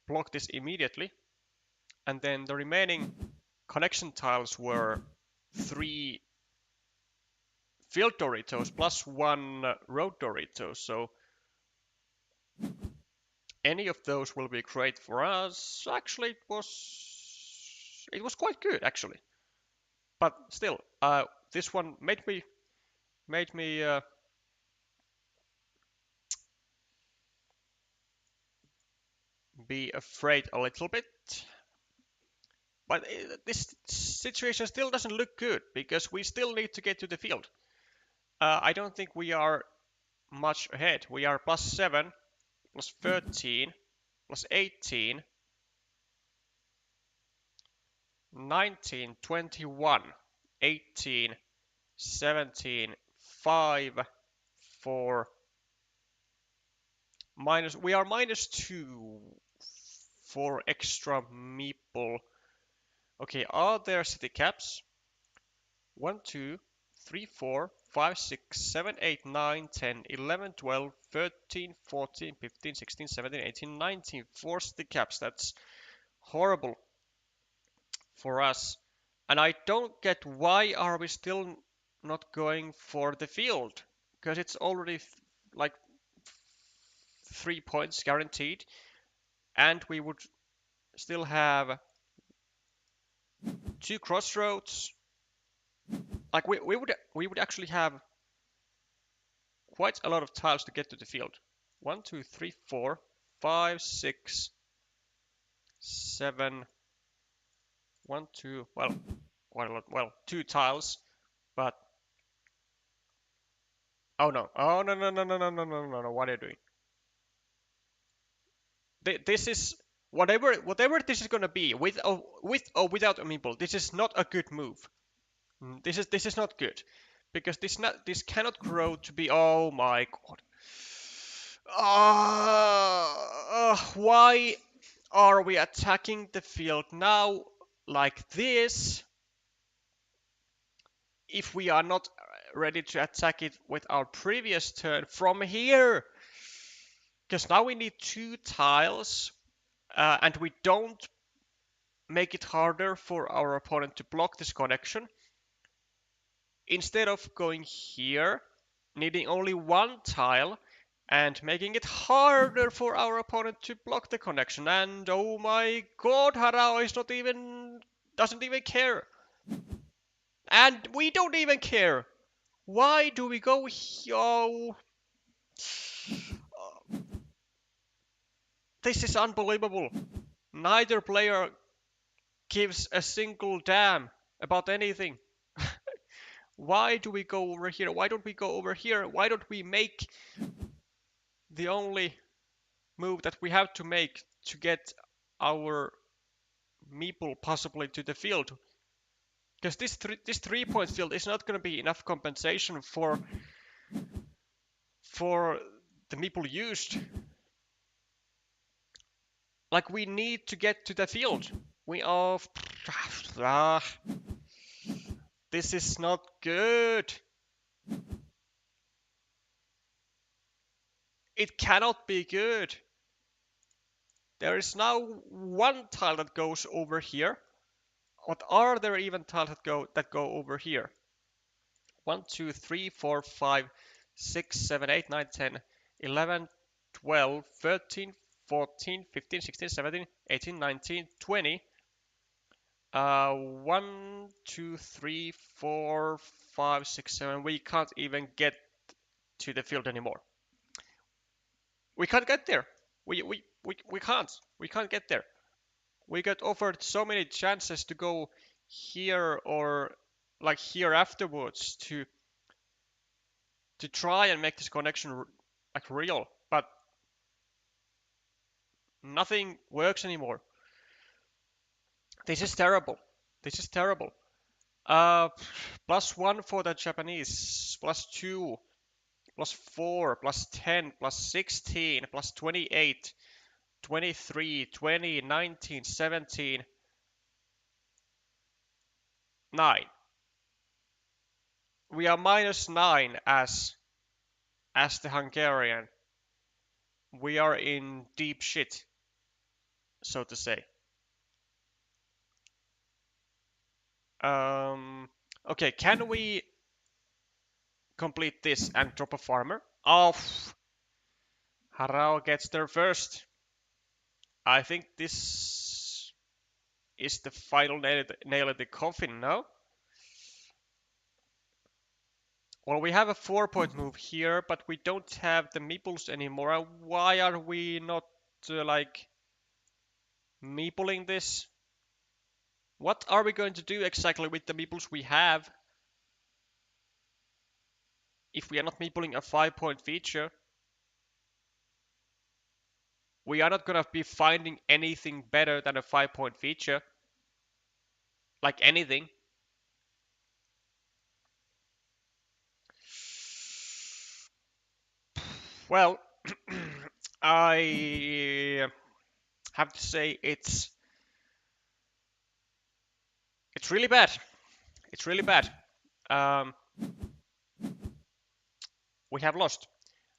Speaker 1: block this immediately, and then the remaining connection tiles were 3 field Doritos plus 1 road Dorito, so any of those will be great for us. Actually, it was quite good actually, but still, this one made me be afraid a little bit. But this situation still doesn't look good because we still need to get to the field. I don't think we are much ahead. We are +7, +13, +18, 19, 21, 18, 17, 5, 4, minus. We are -2 for extra meeple. Okay, are there city caps? 1, 2, 3, 4, 5, 6, 7, 8, 9, 10, 11, 12, 13, 14, 15, 16, 17, 18, 19. 4 city caps. That's horrible for us. And I don't get why are we still not going for the field? Because it's already like 3 points guaranteed, and we would still have 2 crossroads. Like we would actually have quite a lot of tiles to get to the field. 1, 2, 3, 4, 5, 6, 7. 1, 2. Well, quite a lot. Well, 2 tiles, but oh no! Oh no! No! No! No! No! No! No! No! No! What are you doing? This is whatever this is gonna be with or without a meeple. This is not a good move. This is not good because this cannot grow to be. Oh my god! Why are we attacking the field now like this if we are not ready to attack it with our previous turn from here? Because now we need 2 tiles and we don't make it harder for our opponent to block this connection. Instead of going here, needing only 1 tile and making it harder for our opponent to block the connection. And oh my god, Harao is doesn't even care. And we don't even care. Why do we go here? Oh. This is unbelievable. Neither player gives a single damn about anything. Why do we go over here? Why don't we go over here? Why don't we make the only move that we have to make to get our meeple possibly to the field? Because this 3-point field is not going to be enough compensation for the meeple used. Like we need to get to the field. We are. This is not good. It cannot be good. There is now 1 tile that goes over here. What are there even tiles that go over here? 1, 2, 3, 4, 5, 6, 7, 8, 9, 10, 11, 12, 13, 14, 15, 16, 17, 18, 19, 20. 1, 2, 3, 4, 5, 6, 7. We can't even get to the field anymore. We can't get there. We can't. We can't get there. We got offered so many chances to go here or like here afterwards to try and make this connection like real, but nothing works anymore. This is terrible. This is terrible. +1 for the Japanese, +2, +4, +10, +16, +28, 23, 20, 19, 17, 9. We are -9 as the Hungarian. We are in deep shit, so to say. Okay, can we complete this and drop a farmer? Oh, Harao gets there first. I think this is the final nail in the coffin, no? Well, we have a 4-point move here, but we don't have the meeples anymore. Why are we not like meepling this? What are we going to do exactly with the meeples we have if we are not meepling a 5-point feature? We are not gonna be finding anything better than a 5-point feature. Like anything. Well, I have to say it's really bad. It's really bad. Um, we have lost.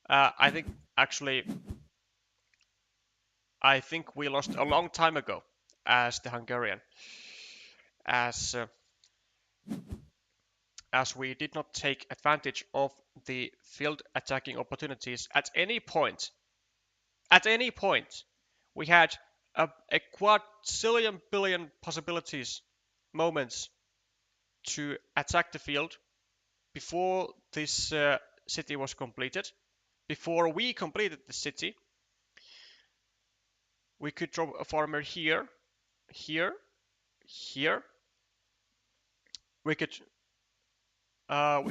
Speaker 1: I think actually I think we lost a long time ago as the Hungarian, as uh, as we did not take advantage of the field attacking opportunities at any point. At any point, we had a quadrillion billion possibilities, moments to attack the field before this city was completed. Before we completed the city, we could drop a farmer here, here, here. We could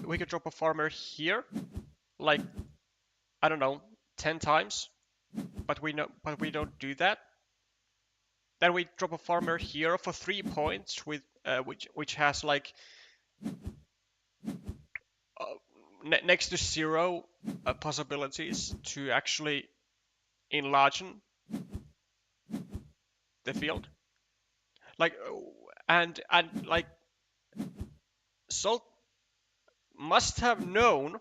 Speaker 1: we could drop a farmer here, like I don't know, 10 times, but we don't do that. Then we drop a farmer here for 3 points with which has like uh, next to zero possibilities to actually enlarge the field. Like and like Salt must have known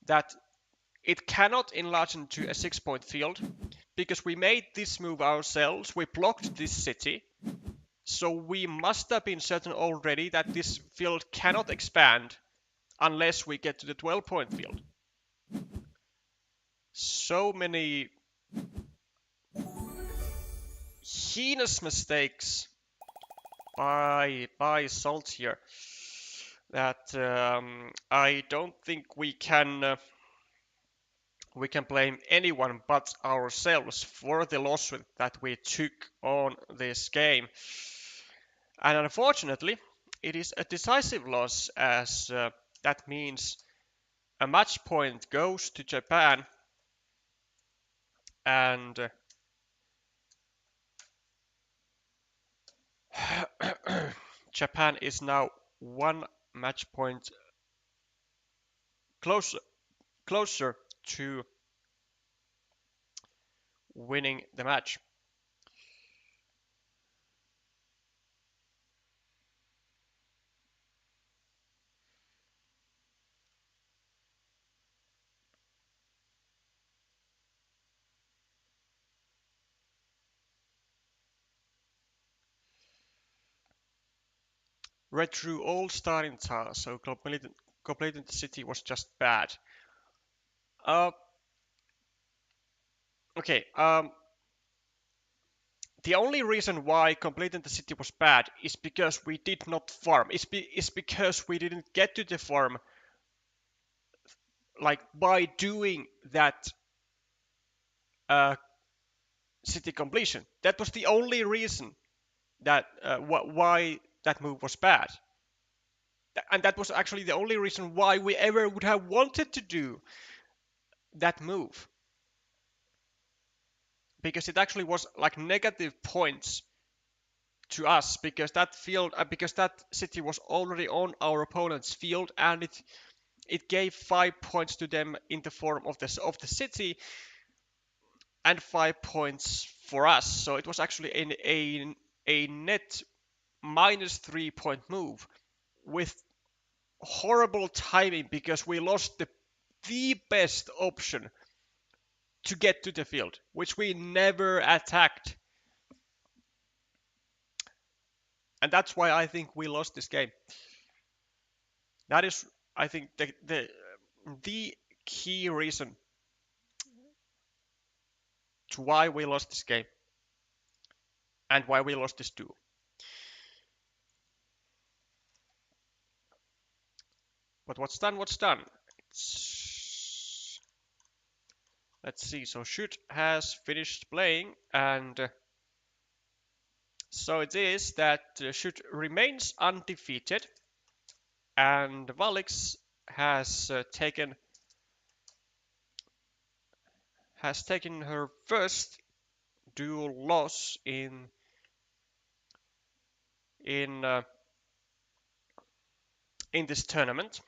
Speaker 1: that it cannot enlarge into a 6-point field because we made this move ourselves. We blocked this city. So we must have been certain already that this field cannot expand unless we get to the 12-point field. So many heinous mistakes by Salt here that I don't think we can blame anyone but ourselves for the loss that we took on this game. And unfortunately, it is a decisive loss as that means a match point goes to Japan and Japan is now one match point closer closer to winning the match. Red drew all starting tiles, so completing the city was just bad. Uh, okay. The only reason why completing the city was bad is because we did not farm. It's because we didn't get to the farm like by doing that uh, city completion. That was the only reason that why that move was bad, and that was actually the only reason why we ever would have wanted to do that move, because it actually was like negative points to us because that field because that city was already on our opponent's field and it gave 5 points to them in the form of the city and 5 points for us. So it was actually a net minus 3 point move with horrible timing because we lost the best option to get to the field, which we never attacked. And that's why I think we lost this game. That is, I think, the key reason to why we lost this game and why we lost this duel. But what's done, what's done. Let's see. So Shoot has finished playing and So it is that should remains undefeated, and Valix has taken her first dual loss in uh, in this tournament,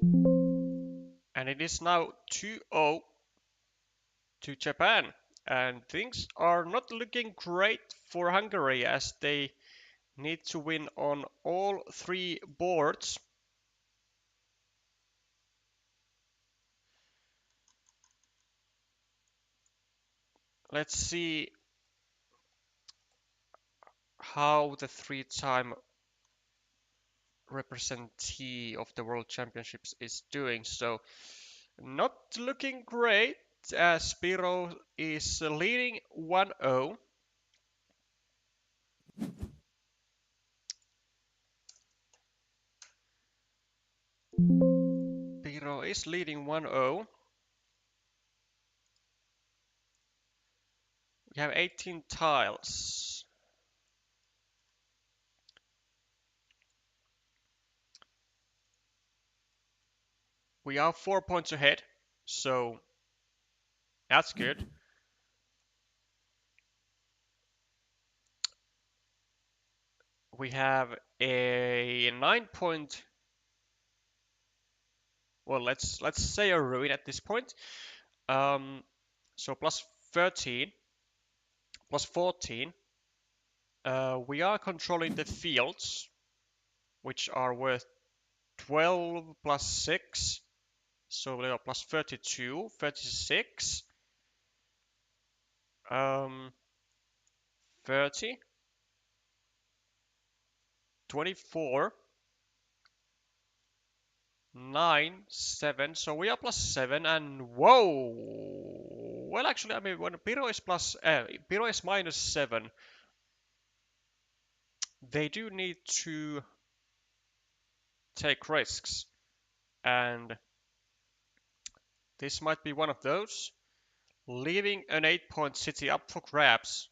Speaker 1: and it is now 2-0 to Japan. And things are not looking great for Hungary as they need to win on all three boards. Let's see how the three-time representee of the World Championships is doing. So not looking great as Spiro is leading 1-0. Spiro is leading 1-0. We have 18 tiles. We are 4 points ahead, so that's good. We have a 9-point. Well, let's say a ruin at this point. So plus 13, plus 14. We are controlling the fields, which are worth 12 plus 6. So we are plus 32, 36, 30, 24, 9, 7. So we are plus 7, and whoa! Well, actually, I mean, when Piro is Piro is minus 7, they do need to take risks, and this might be one of those, leaving an 8-point city up for grabs.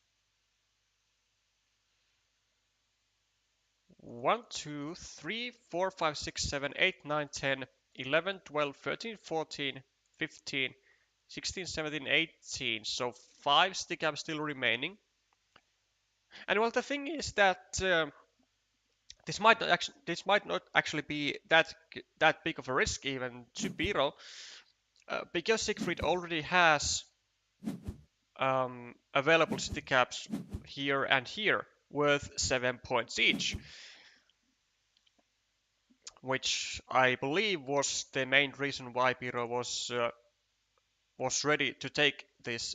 Speaker 1: 1, 2, 3, 4, 5, 6, 7, 8, 9, 10, 11, 12, 13, 14, 15, 16, 17, 18. So 5 stick up still remaining. And well, the thing is that this might not actually be that big of a risk even to Biro, because Siegfried already has available city caps here and here worth 7 points each, which I believe was the main reason why Biro was ready to take this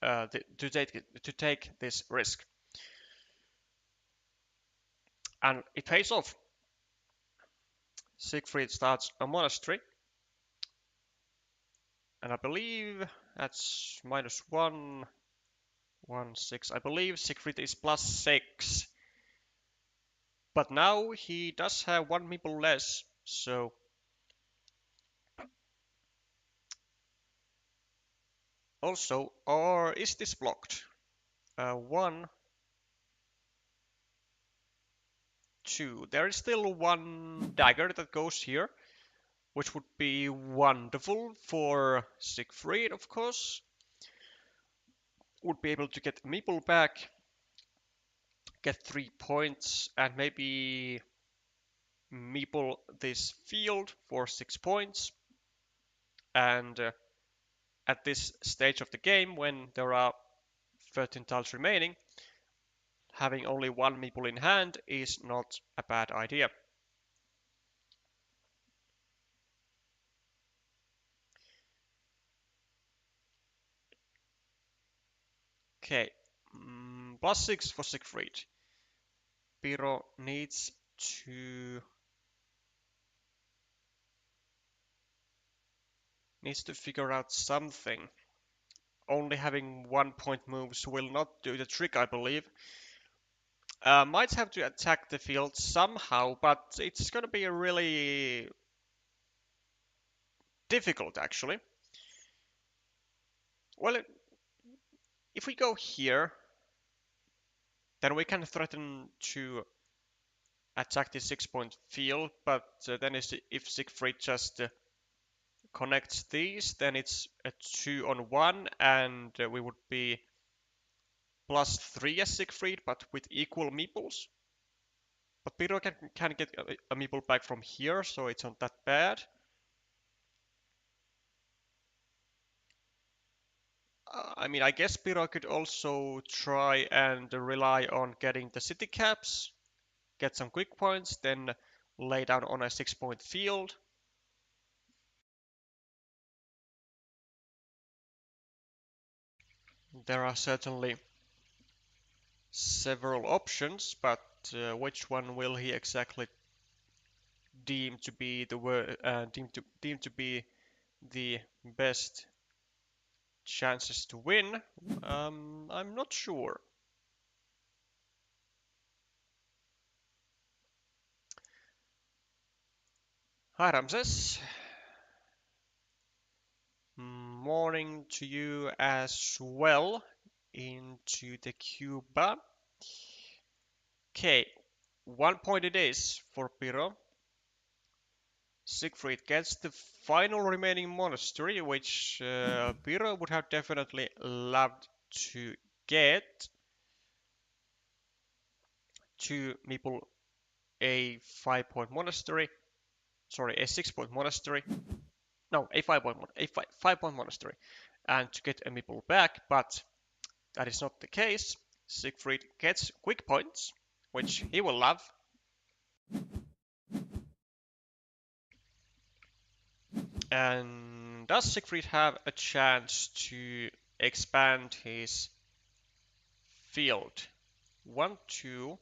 Speaker 1: to take this risk, and it pays off. Siegfried starts a monastery, and I believe that's minus 1, 1, 6. I believe Siegfried is plus 6, but now he does have 1 meeple less, so also, or is this blocked? 1, 2. There is still 1 dagger that goes here, which would be wonderful for Siegfried, of course. Would be able to get Meeple back, get 3 points, and maybe Meeple this field for 6 points. And at this stage of the game, when there are 13 tiles remaining, having only 1 Meeple in hand is not a bad idea. Okay, plus 6 for Siegfried. Piro needs to figure out something. Only having 1-point moves will not do the trick, I believe. Might have to attack the field somehow, but it's gonna be really difficult, actually. Well, if we go here, then we can threaten to attack the 6-point field, but then if Siegfried just connects these, then it's a 2-on-1, and we would be +3 as Siegfried, but with equal meeples. But Piro can get a meeple back from here, so it's not that bad. I mean, I guess Piro could also try and rely on getting the city caps, get some quick points, then lay down on a 6-point field. There are certainly several options, but which one will he exactly deem to be deem to be the best chances to win? I'm not sure. Hi Ramses. Morning to you as well into the Cuba. Okay, 1 point it is for Piro. Siegfried gets the final remaining monastery, which Piro would have definitely loved to get to meeple a 5-point monastery. Sorry, a 6-point monastery. No, a 5-point monastery, and to get a meeple back, but that is not the case. Siegfried gets quick points, which he will love. And does Siegfried have a chance to expand his field? 1, 2,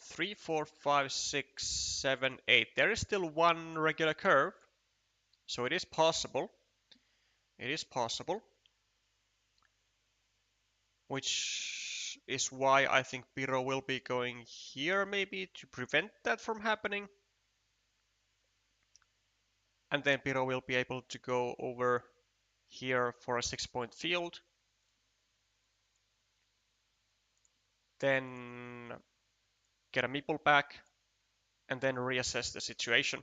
Speaker 1: 3, 4, 5, 6, 7, 8. There is still one regular curve, so it is possible. It is possible. Which is why I think Piro will be going here maybe to prevent that from happening. And then Piro will be able to go over here for a 6-point field. Then get a meeple back and then reassess the situation.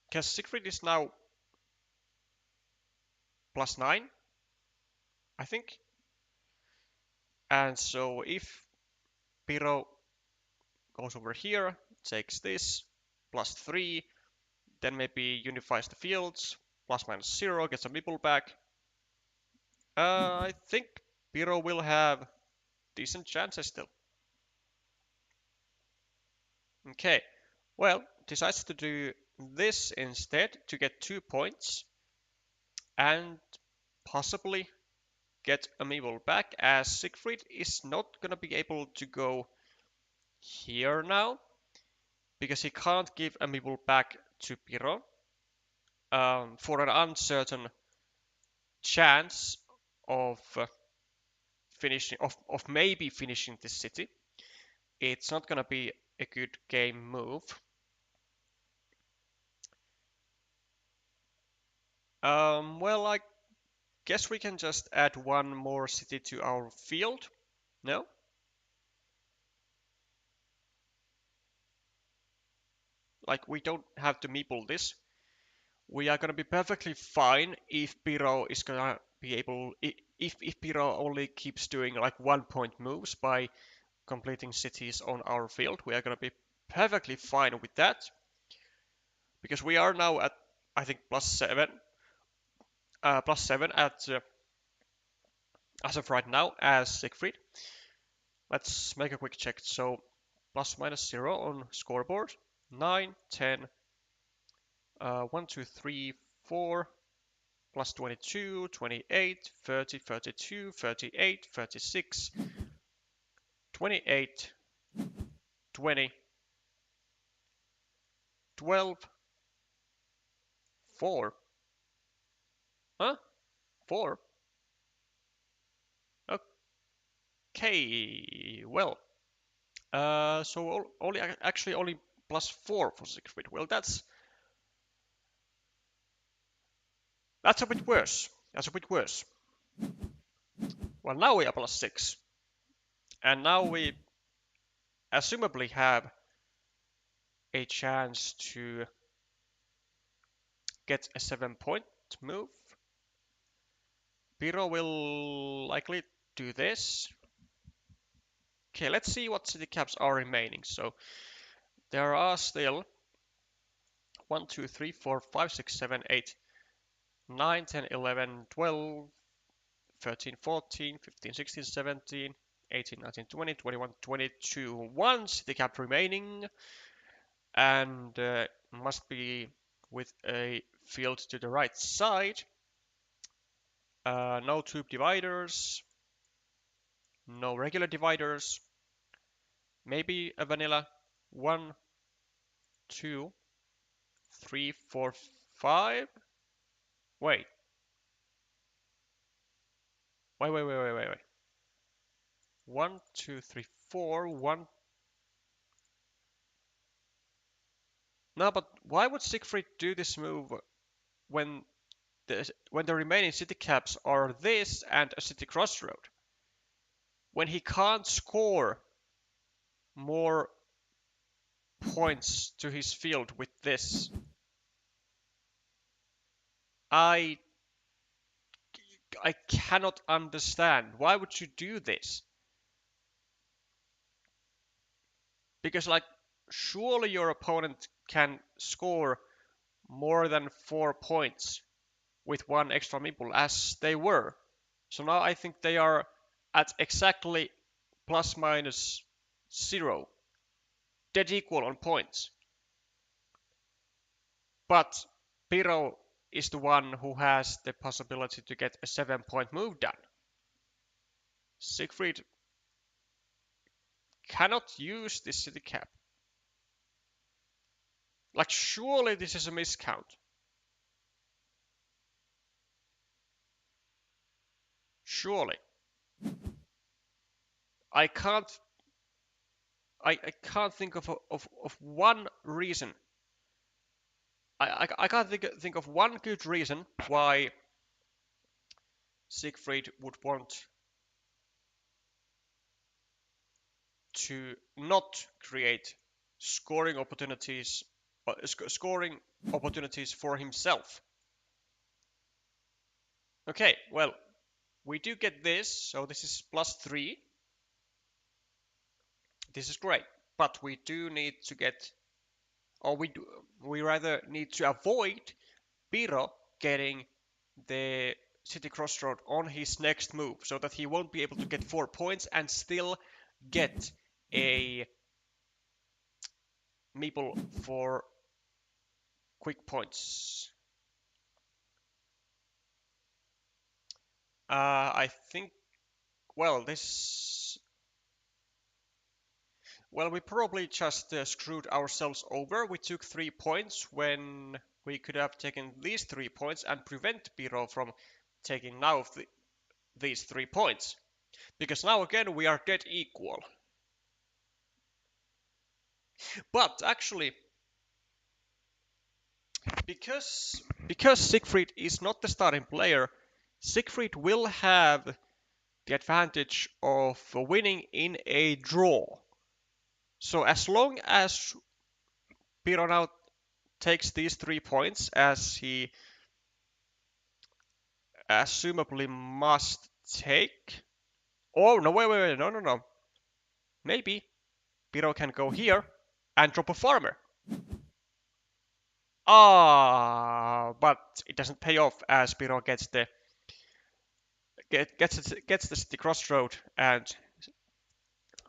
Speaker 1: Because Siegfried is now +9, I think. And so if Piro goes over here, takes this, +3, then maybe unifies the fields, ±0, gets a meeple back. I think Piro will have decent chances still. Okay, well, decides to do this instead to get 2 points and possibly get a meeple back, as Siegfried is not gonna be able to go here now because he can't give a meeple back to Piro for an uncertain chance of of maybe finishing this city. It's not gonna be a good game move. Well, I guess we can just add one more city to our field. No? Like, we don't have to meeple this. We are gonna be perfectly fine if Piro is gonna be able... If Piro only keeps doing like 1-point moves by completing cities on our field, we are gonna be perfectly fine with that. Because we are now at, I think, +7. +7 at... as of right now, as Siegfried. Let's make a quick check. So, ±0 on scoreboard. 9, 10, 1, 2, 3, 4, plus 22, 28, 30, 32, 38, 36, 28, 20, 12, 4. Huh? 4? Okay, well. So only actually only +4 for Siegfried. Well, that's a bit worse. That's a bit worse. Well, now we are +6. And now we assumably have a chance to get a 7-point move. Piro will likely do this. Okay, let's see what city caps are remaining. So there are still 1, 2, 3, 4, 5, 6, 7, 8, 9, 10, 11, 12, 13, 14, 15, 16, 17, 18, 19, 20, 21, 22. One city cap remaining, and must be with a field to the right side. No troop dividers, no regular dividers, maybe a vanilla. 1, 2, 3, 4, 5. Wait. Wait. 1, 2, 3, 4. 1. No, but why would Siegfried do this move when the remaining city caps are this and a city crossroad? When he can't score more points to his field with this. I cannot understand. Why would you do this? Because like surely your opponent can score more than 4 points with one extra meeple as they were. So now I think they are at exactly plus minus 0, dead equal on points. But Piro is the one who has the possibility to get a 7-point move done. Siegfried cannot use this city cap. Like surely this is a miscount. Surely. I can't think of one reason. I can't think of one good reason why Siegfried would want to not create scoring opportunities for himself. Okay, well, we do get this, so this is +3. This is great, but we do need to get, or we rather need to avoid Piro getting the city crossroad on his next move, so that he won't be able to get 4 points and still get a meeple for quick points. I think, well, we probably just screwed ourselves over. We took 3 points when we could have taken these 3 points and prevent Piro from taking now these 3 points. Because now again we are dead equal. But actually, because Siegfried is not the starting player, Siegfried will have the advantage of winning in a draw. So as long as Piro now takes these 3 points, as he assumably must take. Oh, no, wait, no. Maybe Piro can go here and drop a farmer. But it doesn't pay off as Piro gets the crossroad and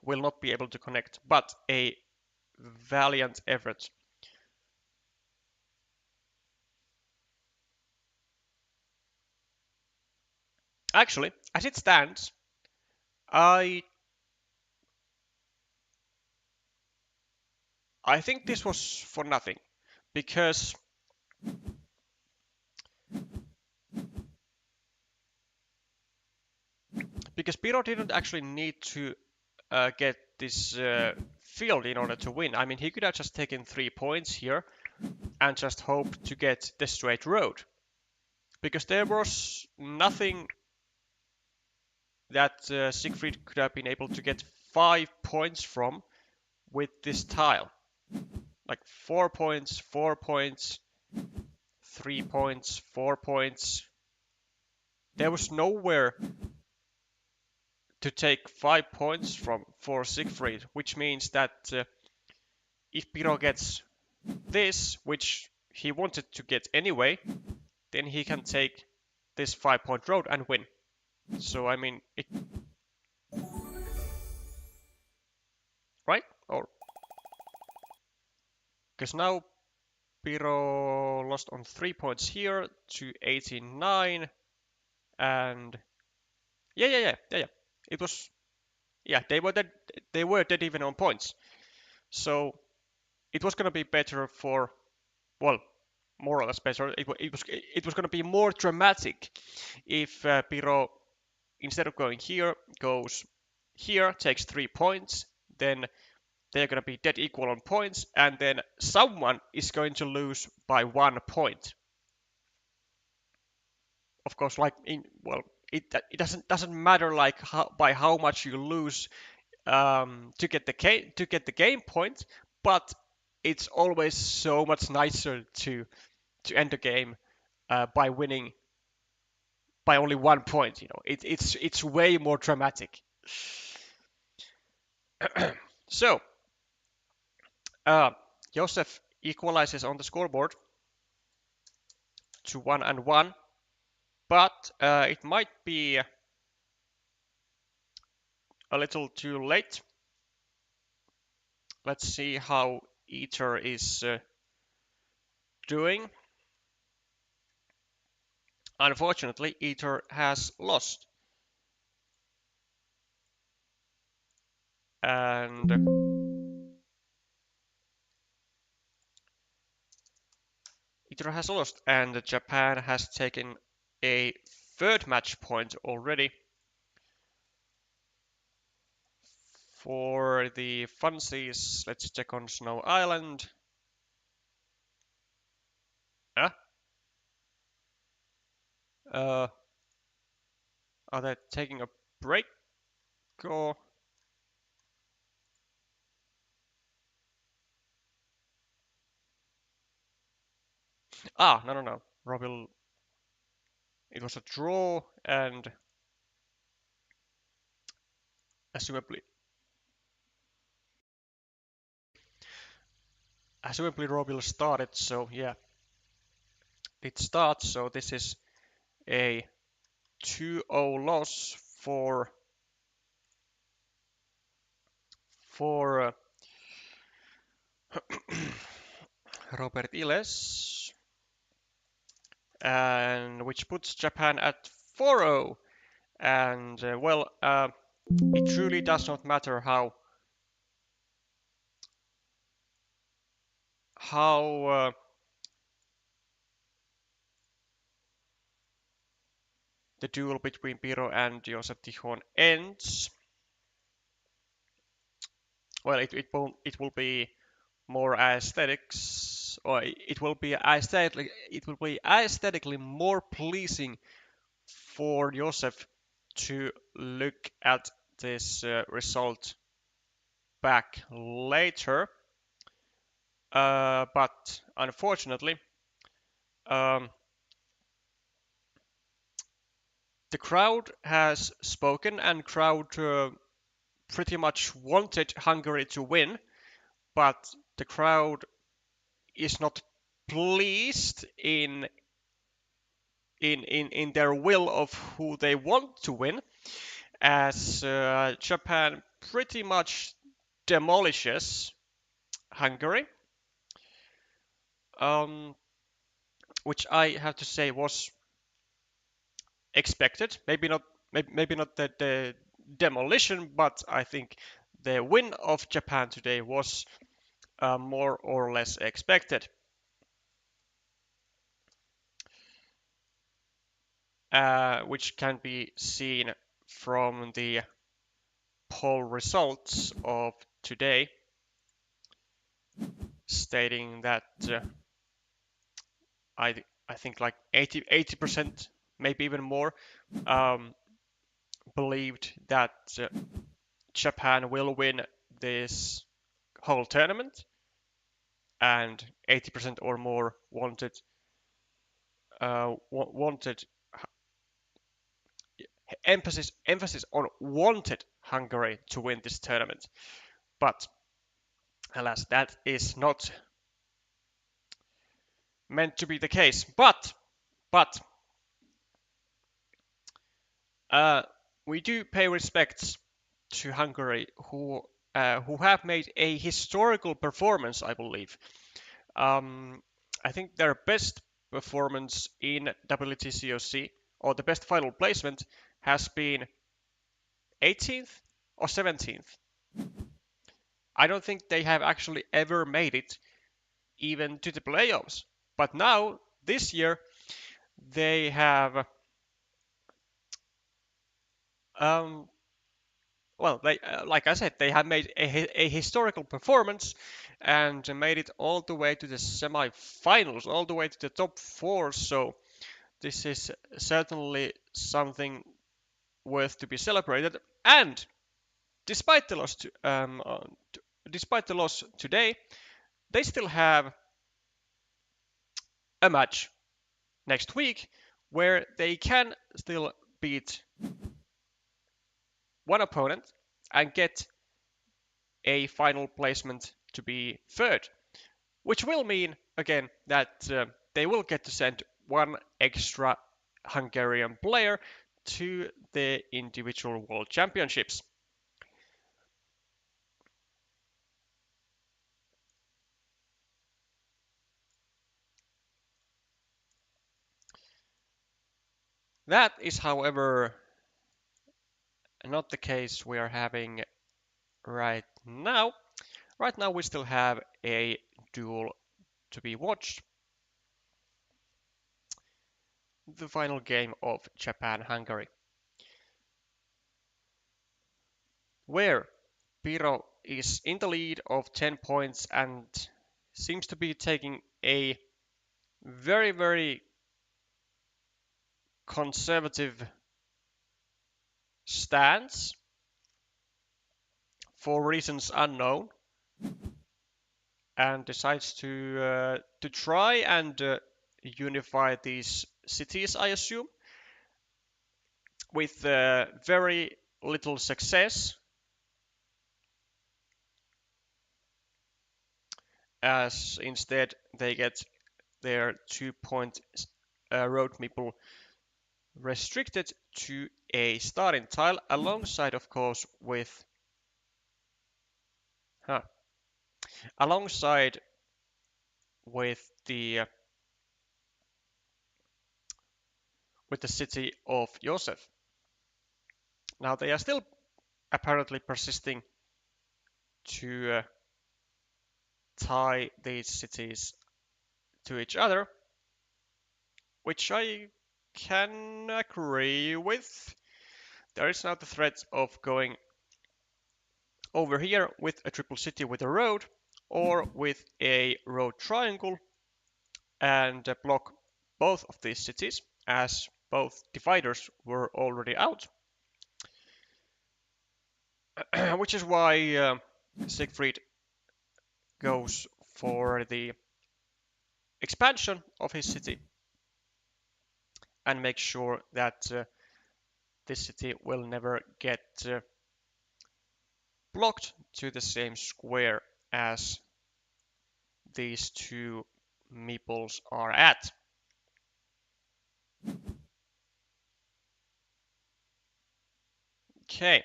Speaker 1: will not be able to connect. But a valiant effort. Actually, as it stands, I think this was for nothing, because Piro didn't actually need to get this field in order to win. I mean, he could have just taken 3 points here and just hope to get the straight road, because there was nothing that Siegfried could have been able to get 5 points from with this tile. Like 4 points, 4 points, 3 points, 4 points. There was nowhere to take 5 points from for Siegfried, which means that if Piro gets this, which he wanted to get anyway, then he can take this 5-point road and win. So I mean, right? Or because now Piro lost on 3 points here to 89, and yeah. It was they were dead even on points. So it was gonna be better for, well, more or less better. It was gonna be more dramatic if Piro, instead of going here, goes here, takes 3 points, then they're going to be dead equal on points, and then someone is going to lose by 1 point. Of course, like it doesn't matter like by how much you lose to get the game point, but it's always so much nicer to end the game by winning by only 1 point. You know, it's way more dramatic. So Joseph equalizes on the scoreboard to 1-1, but it might be a little too late. Let's see how Ether is doing. Unfortunately, Ether has lost. And Ether has lost, and Japan has taken a third match point already. For the funsies, let's check on Snow Island. Are they taking a break or? No. Robil, it was a draw, and assumably Robil started, so yeah, it starts. So this is a 2-0 loss for Robert Iles, and which puts Japan at 4-0. And it truly does not matter how the duel between Piro and Joseph Tichon ends. Well, it will be more aesthetics, or it will be aesthetically more pleasing for Joseph to look at this result back later. But unfortunately, um, the crowd has spoken, and crowd pretty much wanted Hungary to win, but the crowd is not pleased in their will of who they want to win, as Japan pretty much demolishes Hungary, which I have to say was expected. Maybe not the demolition, but I think the win of Japan today was more or less expected. Which can be seen from the poll results of today, stating that I think like 80%, maybe even more, believed that Japan will win this whole tournament, and 80% or more wanted emphasis on wanted Hungary to win this tournament. But alas, that is not meant to be the case. But we do pay respects to Hungary, who have made a historical performance, I believe. I think their best performance in WTCOC, or the best final placement, has been 18th or 17th. I don't think they have actually ever made it even to the playoffs. But now, this year, they have, um, well, like I said, they have made a historical performance and made it all the way to the semi-finals, all the way to the top four. So this is certainly something worth to be celebrated. And despite the loss, despite the loss today, they still have a match next week where they can still beat one opponent and get a final placement to be third, which will mean again that they will get to send one extra Hungarian player to the individual world championships. That is, however, not the case we are having right now. Right now we still have a duel to be watched. The final game of Japan-Hungary, where Piro is in the lead of 10 points and seems to be taking a very, very conservative stance for reasons unknown, and decides to try and unify these cities, I assume, with very little success, as instead they get their 2-point road meeple restricted to a starting tile alongside, of course, alongside with the city of Joseph. Now they are still apparently persisting to tie these cities to each other, which I can agree with. There is now the threat of going over here with a triple city with a road, or with a road triangle, and block both of these cities, as both dividers were already out. Which is why Siegfried goes for the expansion of his city and makes sure that this city will never get blocked to the same square as these two meeples are at. Okay.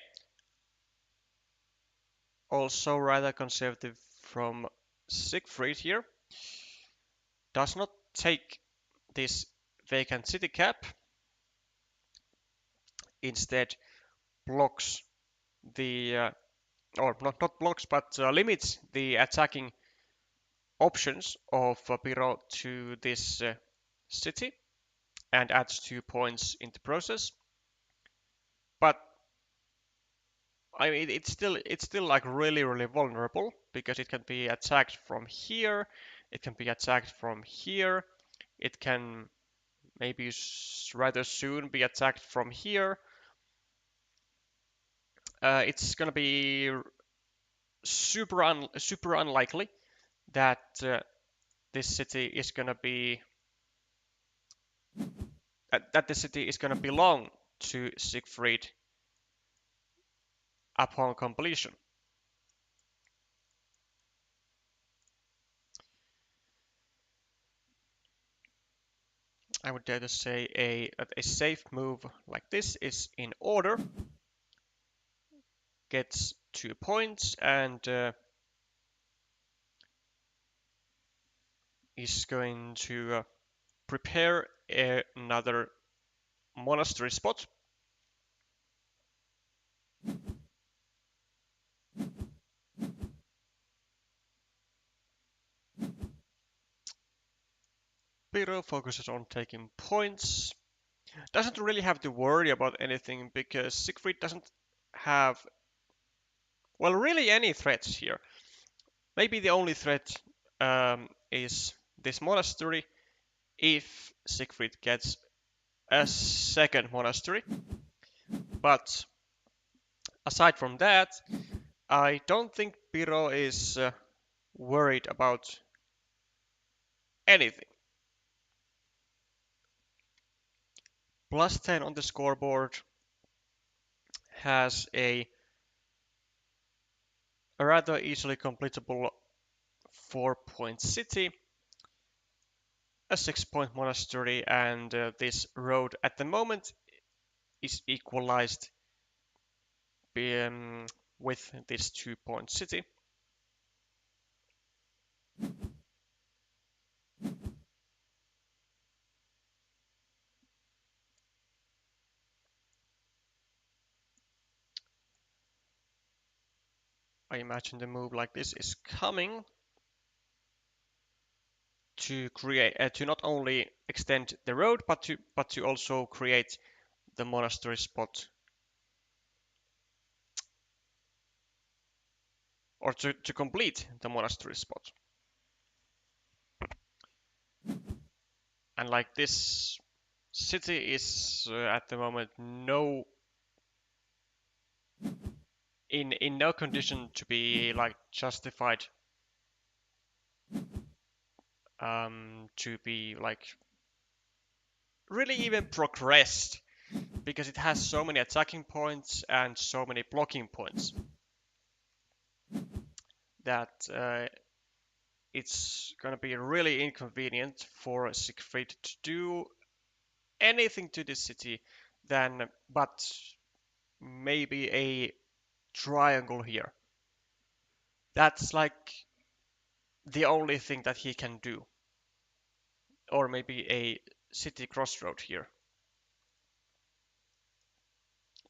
Speaker 1: Also rather conservative from Siegfried here. Does not take this vacant city cap. Instead blocks the, or not blocks, but limits the attacking options of Piro to this city and adds 2 points in the process. But I mean, it's still like really vulnerable, because it can be attacked from here, it can be attacked from here, it can maybe rather soon be attacked from here, it's gonna be super unlikely that this city is gonna be that the city is gonna belong to Siegfried upon completion. I would dare to say a safe move like this is in order, gets 2 points, and is going to prepare another monastery spot. Piro focuses on taking points. Doesn't really have to worry about anything because Siegfried doesn't have, well, really any threats here. Maybe the only threat is this monastery if Siegfried gets a second monastery. But aside from that, I don't think Piro is worried about anything. Plus 10 on the scoreboard, has a rather easily completable 4-point city, a 6-point monastery, and this road at the moment is equalized with this 2-point city. I imagine the move like this is coming to create to not only extend the road but to also create the monastery spot, or to complete the monastery spot. And like this city is at the moment in no condition to be like justified to be like really even progressed, because it has so many attacking points and so many blocking points that it's gonna be really inconvenient for Siegfried to do anything to this city than but maybe a triangle here. That's like the only thing that he can do, or maybe a city crossroad here.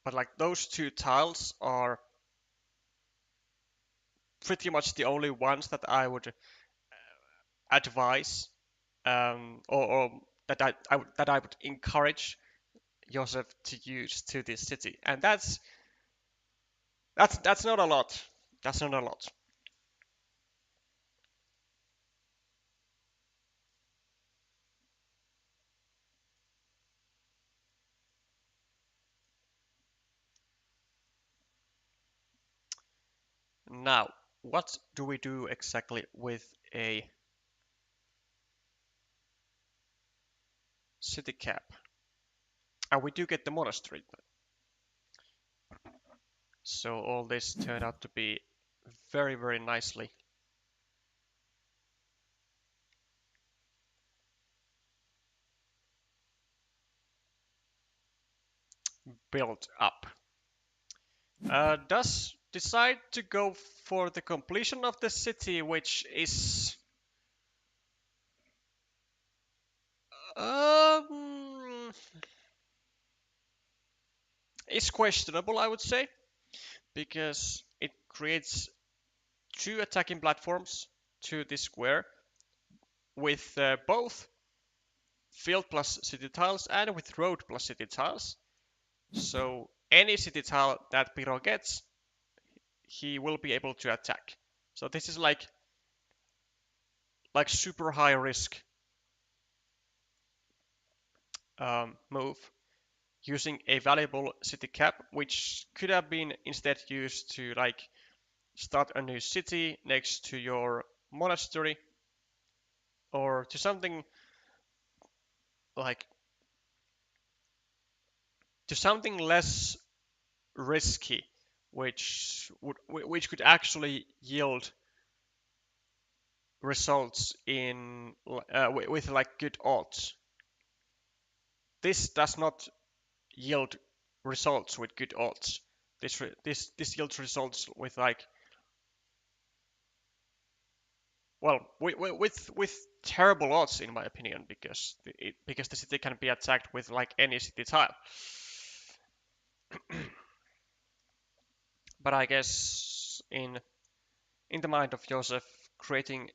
Speaker 1: But like those two tiles are pretty much the only ones that I would advise, or that I would encourage Joseph to use to this city, and that's not a lot. That's not a lot. Now, what do we do exactly with a city cap? And we do get the monastery. So all this turned out to be very, very nicely built up. Does decide to go for the completion of the city, which um, is questionable, I would say, because it creates two attacking platforms to this square with both field plus city tiles and with road plus city tiles. So any city tile that Piro gets, he will be able to attack. So this is like super high risk move. using a valuable city cap, which could have been instead used to like start a new city next to your monastery, or to something like to something less risky, which could actually yield results in with like good odds. This does not yield results with good odds. This yields results with like, well, with terrible odds in my opinion, because the city can be attacked with like any city tile. But I guess in the mind of Joseph, creating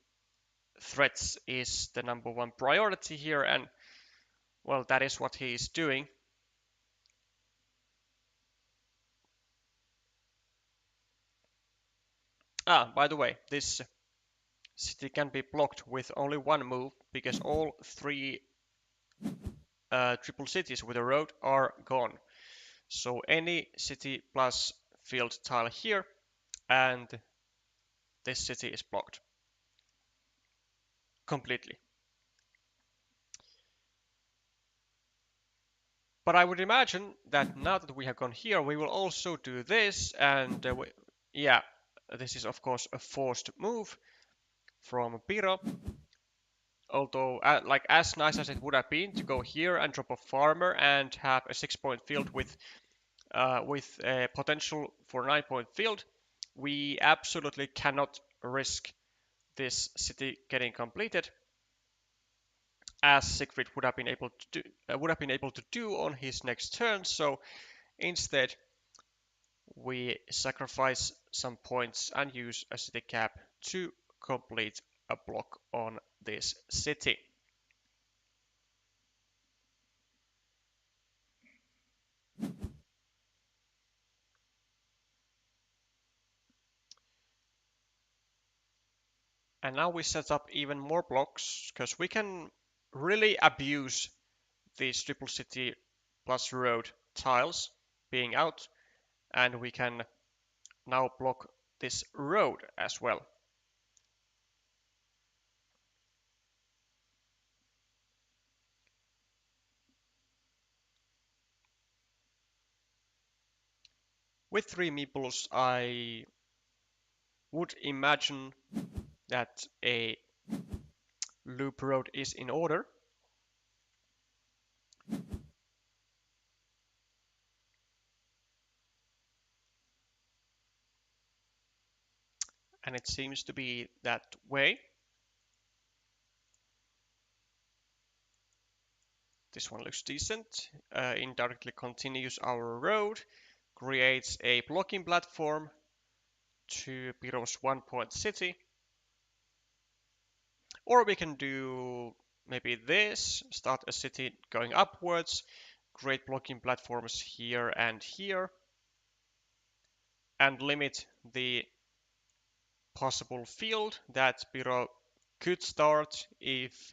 Speaker 1: threats is the number one priority here, and well, that is what he is doing. By the way, this city can be blocked with only one move because all three triple cities with a road are gone. So any city plus field tile here, and this city is blocked completely. But I would imagine that now that we have gone here, we will also do this, and yeah, this is of course a forced move from Piro. Although, like as nice as it would have been to go here and drop a farmer and have a 6-point field with a potential for 9-point field, we absolutely cannot risk this city getting completed, as Siegfried would have been able to do on his next turn. So instead, we sacrifice some points and use a city cap to complete a block on this city. And now we set up even more blocks because we can really abuse these triple city plus road tiles being out, and we can now block this road as well. With 3 meeples, I would imagine that a loop road is in order. And it seems to be that way. This one looks decent. Indirectly continues our road, creates a blocking platform to Piro's 1-point city. Or we can do maybe this, start a city going upwards, create blocking platforms here and here, and limit the possible field that Piro could start if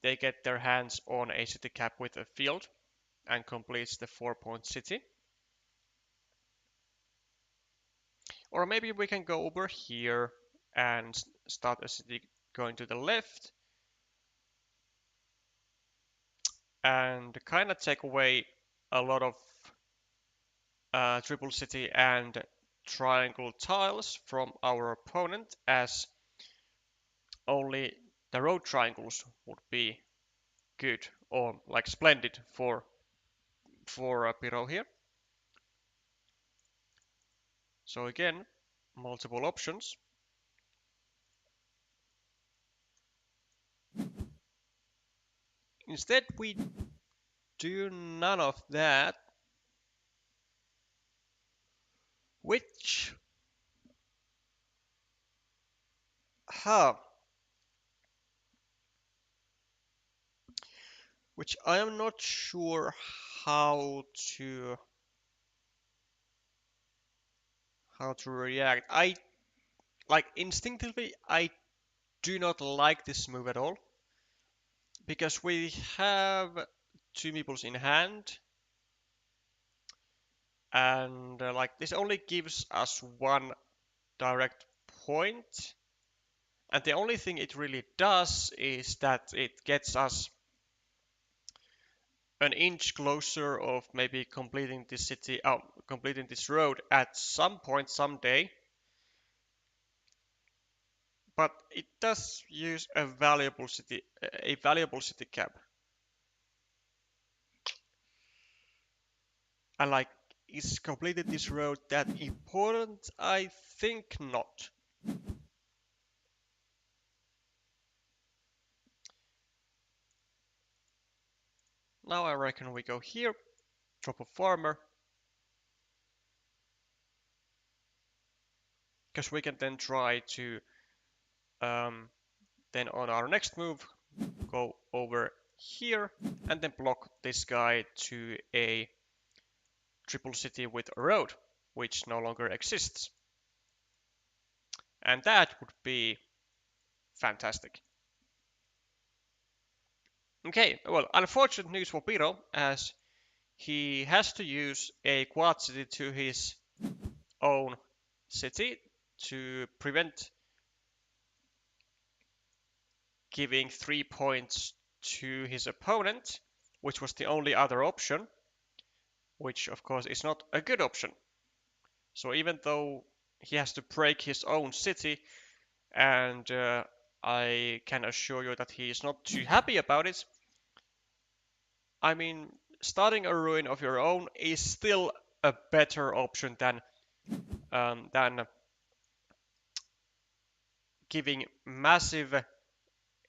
Speaker 1: they get their hands on a city cap with a field and completes the 4-point city. Or maybe we can go over here and start a city going to the left and kind of take away a lot of triple city and triangle tiles from our opponent, as only the road triangles would be good or like splendid for Piro here. So again, multiple options. Instead, we do none of that, which, huh, which I am not sure how to react. I like instinctively I do not like this move at all because we have 2 meeples in hand and like this only gives us one direct point, and the only thing it really does is that it gets us an inch closer of maybe completing this city, completing this road at some point someday. But it does use a valuable city cap. And like, is completing this road that important? I think not. Now I reckon we go here, drop a farmer, because we can then try to then on our next move go over here and then block this guy to a triple city with a road, which no longer exists. And that would be fantastic. Okay, well, unfortunate news for Piro, as he has to use a quad city to his own city to prevent giving 3 points to his opponent, which was the only other option, which of course is not a good option. So even though he has to break his own city, and I can assure you that he is not too happy about it, I mean, starting a ruin of your own is still a better option than giving massive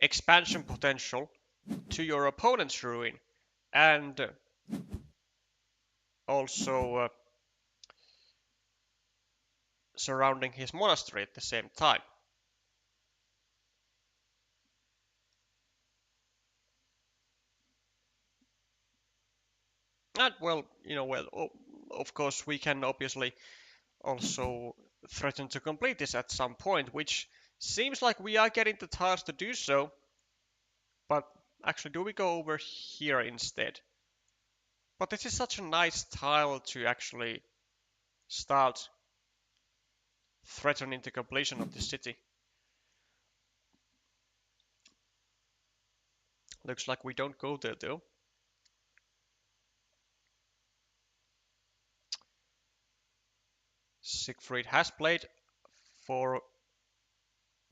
Speaker 1: expansion potential to your opponent's ruin, and also surrounding his monastery at the same time. And well, of course we can obviously also threaten to complete this at some point, which seems like we are getting the tiles to do so. But actually, do we go over here instead? But this is such a nice tile to actually start threatening the completion of the city. Looks like we don't go there though. Siegfried for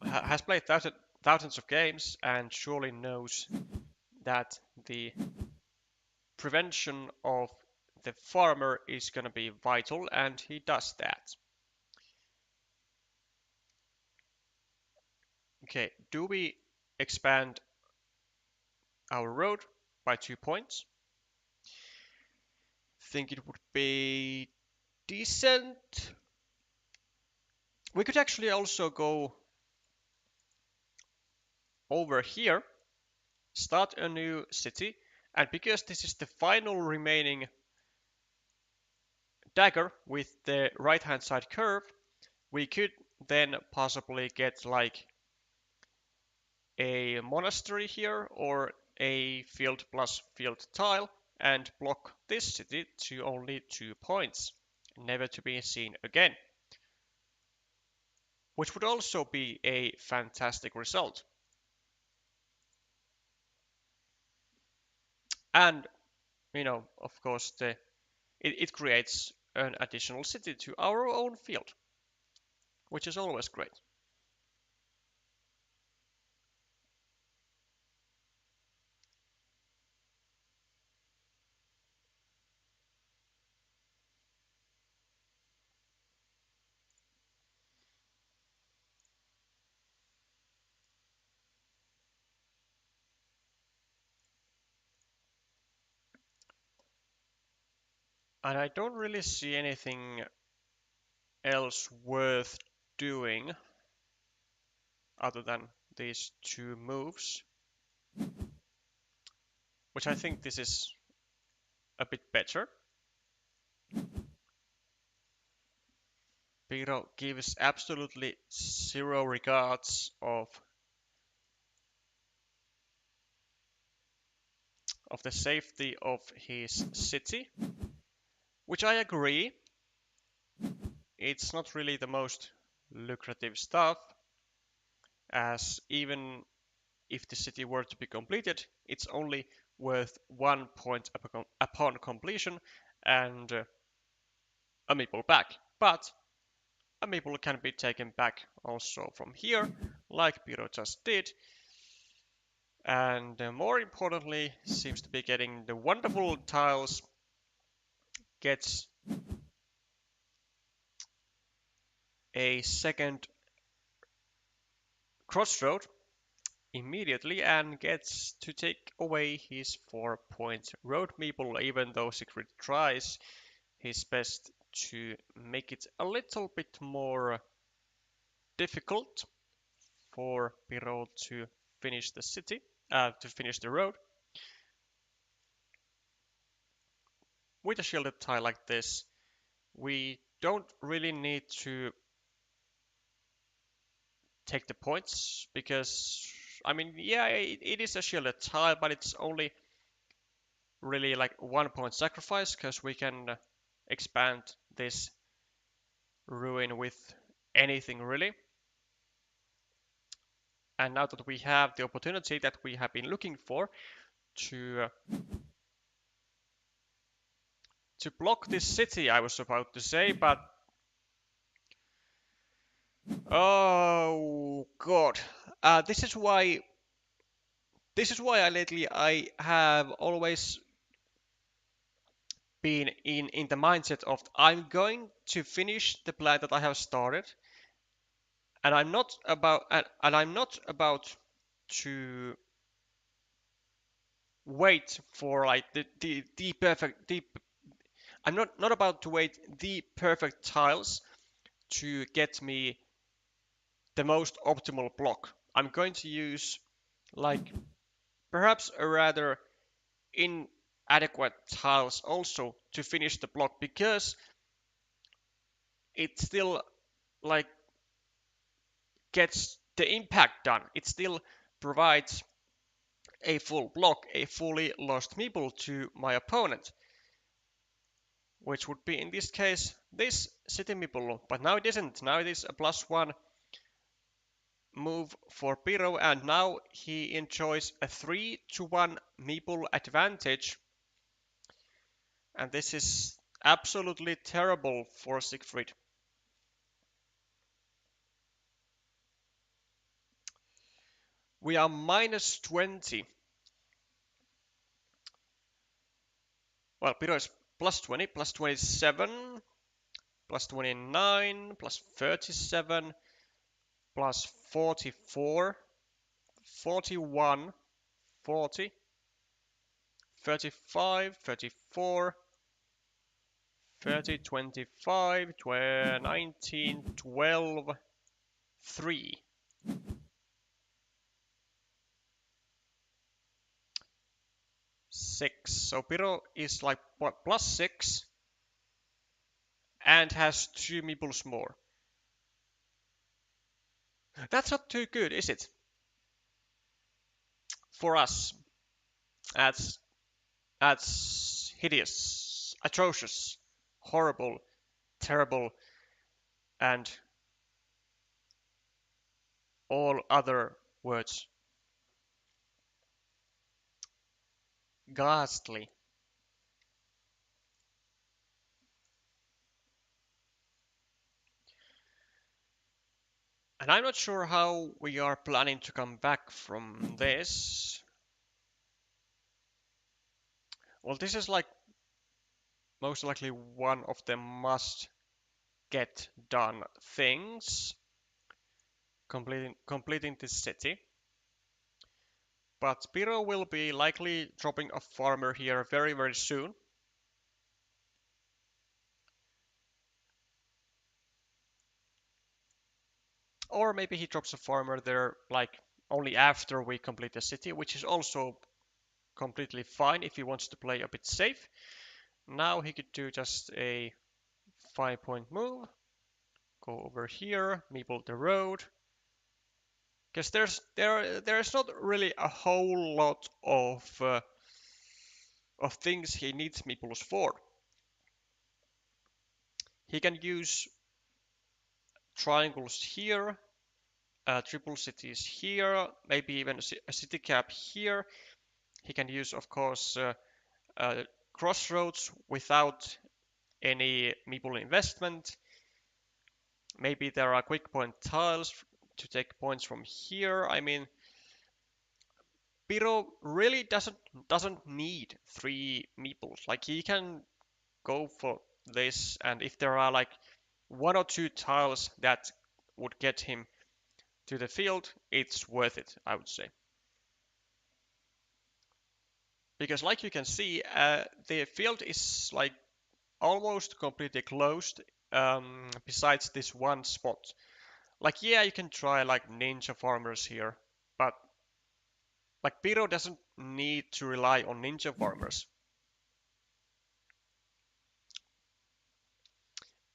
Speaker 1: has played thousands of games and surely knows that the prevention of the farmer is going to be vital, and he does that. Okay, do we expand our road by 2 points? Think it would be decent. We could actually also go over here, start a new city, and because this is the final remaining dagger with the right hand side curve, we could then possibly get like a monastery here or a field plus field tile and block this city to only 2 points, never to be seen again, which would also be a fantastic result. And of course, it creates an additional city to our own field, which is always great. And I don't really see anything else worth doing other than these 2 moves, which I think this is a bit better. Piro gives absolutely zero regards of the safety of his city, which I agree. it's not really the most lucrative stuff, as even if the city were to be completed, it's only worth 1 point upon completion and a meeple back. But a meeple can be taken back also from here, like Piro just did. And more importantly, seems to be getting the wonderful tiles, gets a second crossroad immediately and gets to take away his 4 point road meeple, even though Siegfried tries his best to make it a little bit more difficult for Piro to finish the city, to finish the road. With a shielded tile like this, we don't really need to take the points because, I mean, yeah, it is a shielded tile, but it's only really like 1 point sacrifice because we can expand this ruin with anything really. And now that we have the opportunity that we have been looking for to block this city, I was about to say, but oh god, this is why I have always been in the mindset of I'm going to finish the plan that I have started, and I'm not about to wait for like the perfect the I'm not about to wait the perfect tiles to get me the most optimal block. I'm going to use like perhaps a rather inadequate tiles also to finish the block because it still like gets the impact done. It still provides a full block, a fully lost meeple to my opponent, which would be in this case this city meeple, but now it isn't. Now it is a +1 move for Piro, and now he enjoys a 3-1 meeple advantage, and this is absolutely terrible for Siegfried. We are -20. Well, Piro is +20, +27, +29, +37, +44, 41, 40, 35, 34, 30, 25, 19, 12, 3. 6. So Piro is like what, +6 and has 2 meeples more. That's not too good, is it? For us. That's hideous, atrocious, horrible, terrible, and all other words. Ghastly. And I'm not sure how we are planning to come back from this. Well, this is like most likely one of the must get done things. Completing this city. But Piro will be likely dropping a farmer here very, very soon. Or maybe he drops a farmer there like only after we complete the city, which is also completely fine if he wants to play a bit safe. Now he could do just a 5-point move. Go over here, meeple the road. Because there's not really a whole lot of things he needs meeples for. He can use triangles here, triple cities here, maybe even a city cap here. He can use, of course, crossroads without any meeple investment. Maybe there are quick point tiles to take points from here. I mean, Piro really doesn't need 3 meeples. Like, he can go for this, and if there are like 1 or 2 tiles that would get him to the field, it's worth it, I would say. Because like you can see, the field is like almost completely closed, besides this one spot. Like, yeah, you can try like ninja farmers here, but like Piro doesn't need to rely on ninja farmers.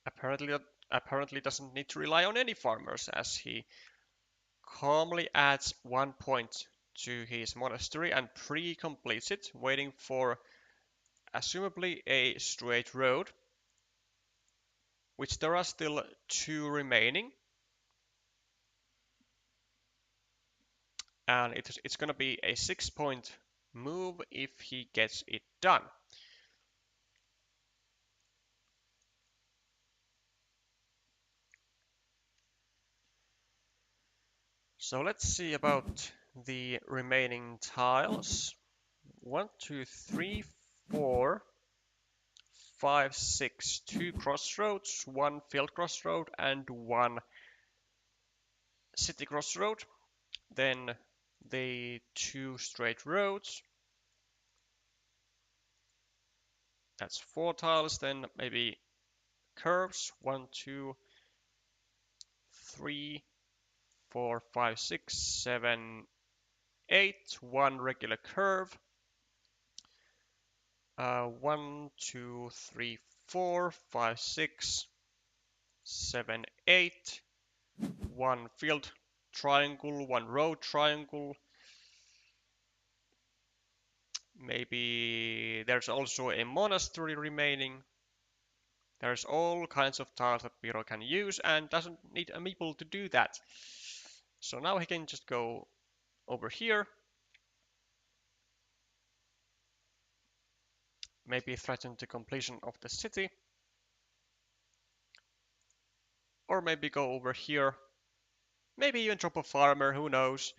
Speaker 1: Apparently doesn't need to rely on any farmers, as he calmly adds 1 point to his monastery and pre-completes it, waiting for assumably a straight road, which there are still 2 remaining. And it's going to be a 6-point move if he gets it done. So let's see about the remaining tiles. 1, 2, 3, 4, 5, 6. 2 crossroads, 1 field crossroad, and 1 city crossroad. Then the 2 straight roads. That's 4 tiles. Then maybe curves. 1, 2, 3, 4, 5, 6, 7, 8. 1 regular curve. 1, 2, 3, 4, 5, 6, 7, 8. 1 field triangle, 1 road triangle. Maybe there's also a monastery remaining. There's all kinds of tiles that Piro can use and doesn't need a meeple to do that. So now he can just go over here. Maybe threaten the completion of the city. Or maybe go over here. Maybe even drop a farmer, who knows.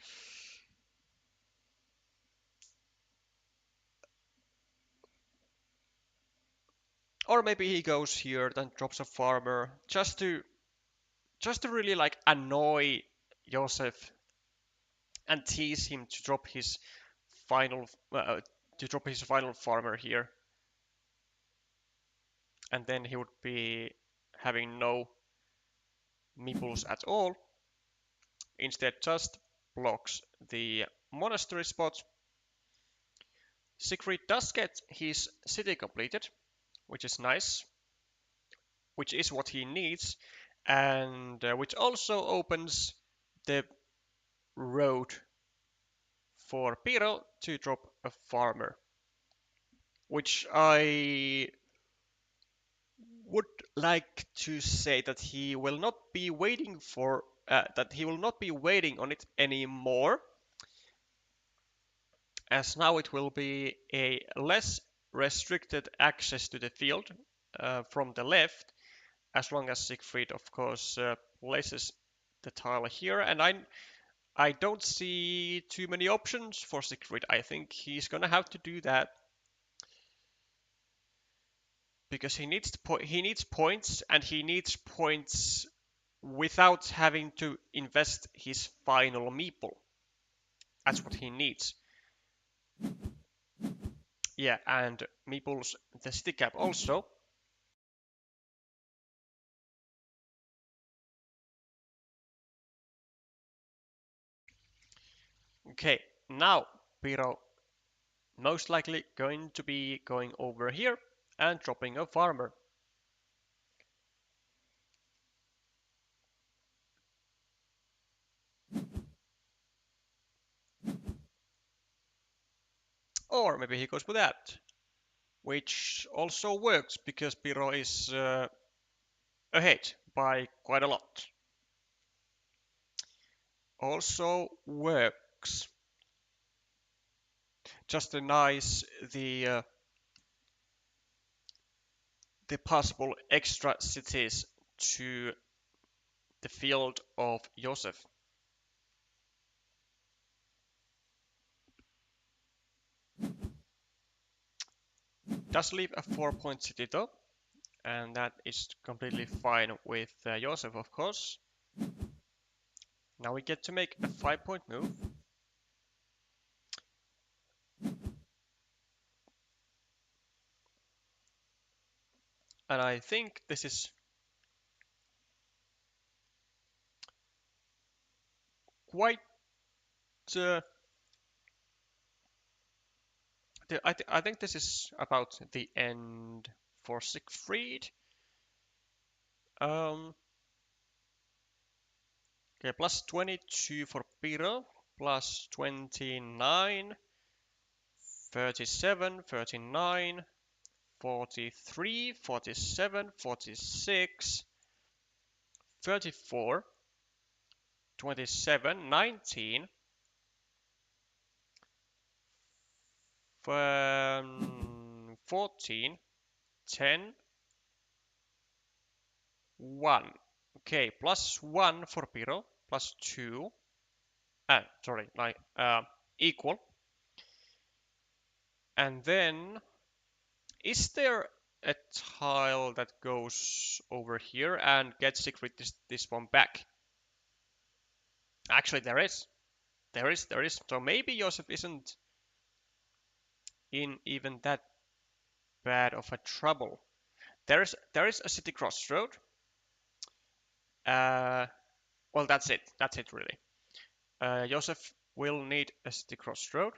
Speaker 1: Or maybe he goes here, then drops a farmer, just to really like annoy Joseph and tease him to drop his final farmer here, and then he would be having no meeples at all. Instead, just blocks the monastery spot. Siegfried does get his city completed, which is nice, which is what he needs, and which also opens the road for Piro to drop a farmer, which I would like to say that he will not be waiting on it anymore, as now it will be a less restricted access to the field from the left, as long as Siegfried, of course, places the tile here. And I don't see too many options for Siegfried. I think he's gonna have to do that because he needs points, and he needs points without having to invest his final meeple. That's what he needs. Yeah, and meeples the city cap also. Okay, now Piro most likely going to be going over here and dropping a farmer. Or maybe he goes with that, which also works because Piro is ahead by quite a lot. Also works. Just denies the possible extra cities to the field of Joseph. Does leave a 4-point city though, and that is completely fine with Joseph, of course. Now we get to make a 5-point move. And I think this is quite I think this is about the end for Siegfried. Okay, plus 22 for Peter, plus 29, 37, 39, 43, 47, 46, 34, 27, 19, 14, 10, 1. Okay, plus 1 for Piro, plus 2. Sorry, like equal. And then, is there a tile that goes over here and gets Siegfried this one back? Actually, there is. There is. So maybe Joseph isn't in even that bad of a trouble. There is a city crossroad. Well, that's it. That's it, really. Joseph will need a city crossroad,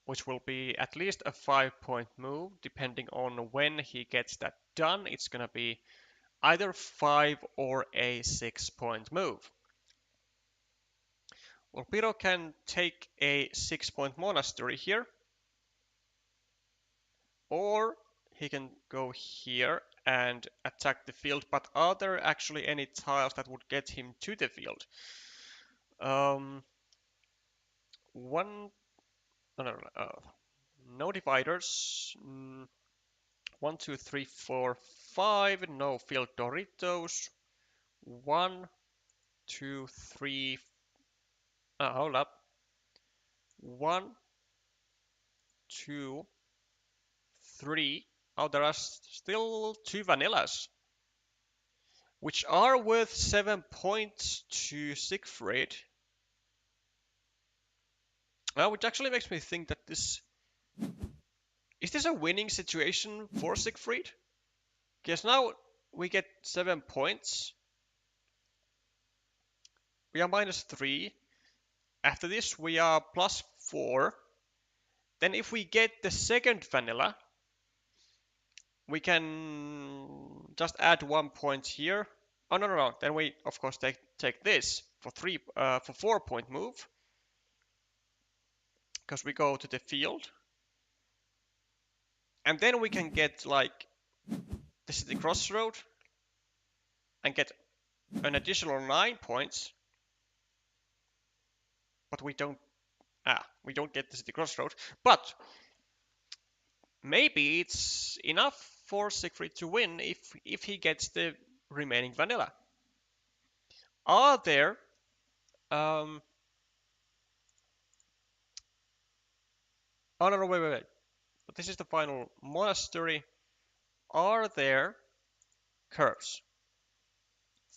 Speaker 1: which will be at least a 5-point move, depending on when he gets that done. It's going to be either 5 or a 6-point move. Well, Piro can take a 6-point monastery here, or he can go here and attack the field, but are there actually any tiles that would get him to the field? One, no dividers. 1, 2, 3, 4, 5. No field Doritos. 1, 2, 3. Hold up. 1, 2, 3. Oh, there are still 2 vanillas, which are worth 7 points to Siegfried. Which actually makes me think that this is this a winning situation for Siegfried? Because now we get 7 points. We are minus 3. After this, we are plus 4. Then if we get the second vanilla, we can just add 1 point here. Oh, no. Then we, of course, take this for 4-point move. Because we go to the field. And then we can get, like, the city crossroad. And get an additional 9 points. But we don't get the city crossroad. But maybe it's enough for Siegfried to win if he gets the remaining vanilla. Are there oh no, wait. But this is the final monastery. Are there curves?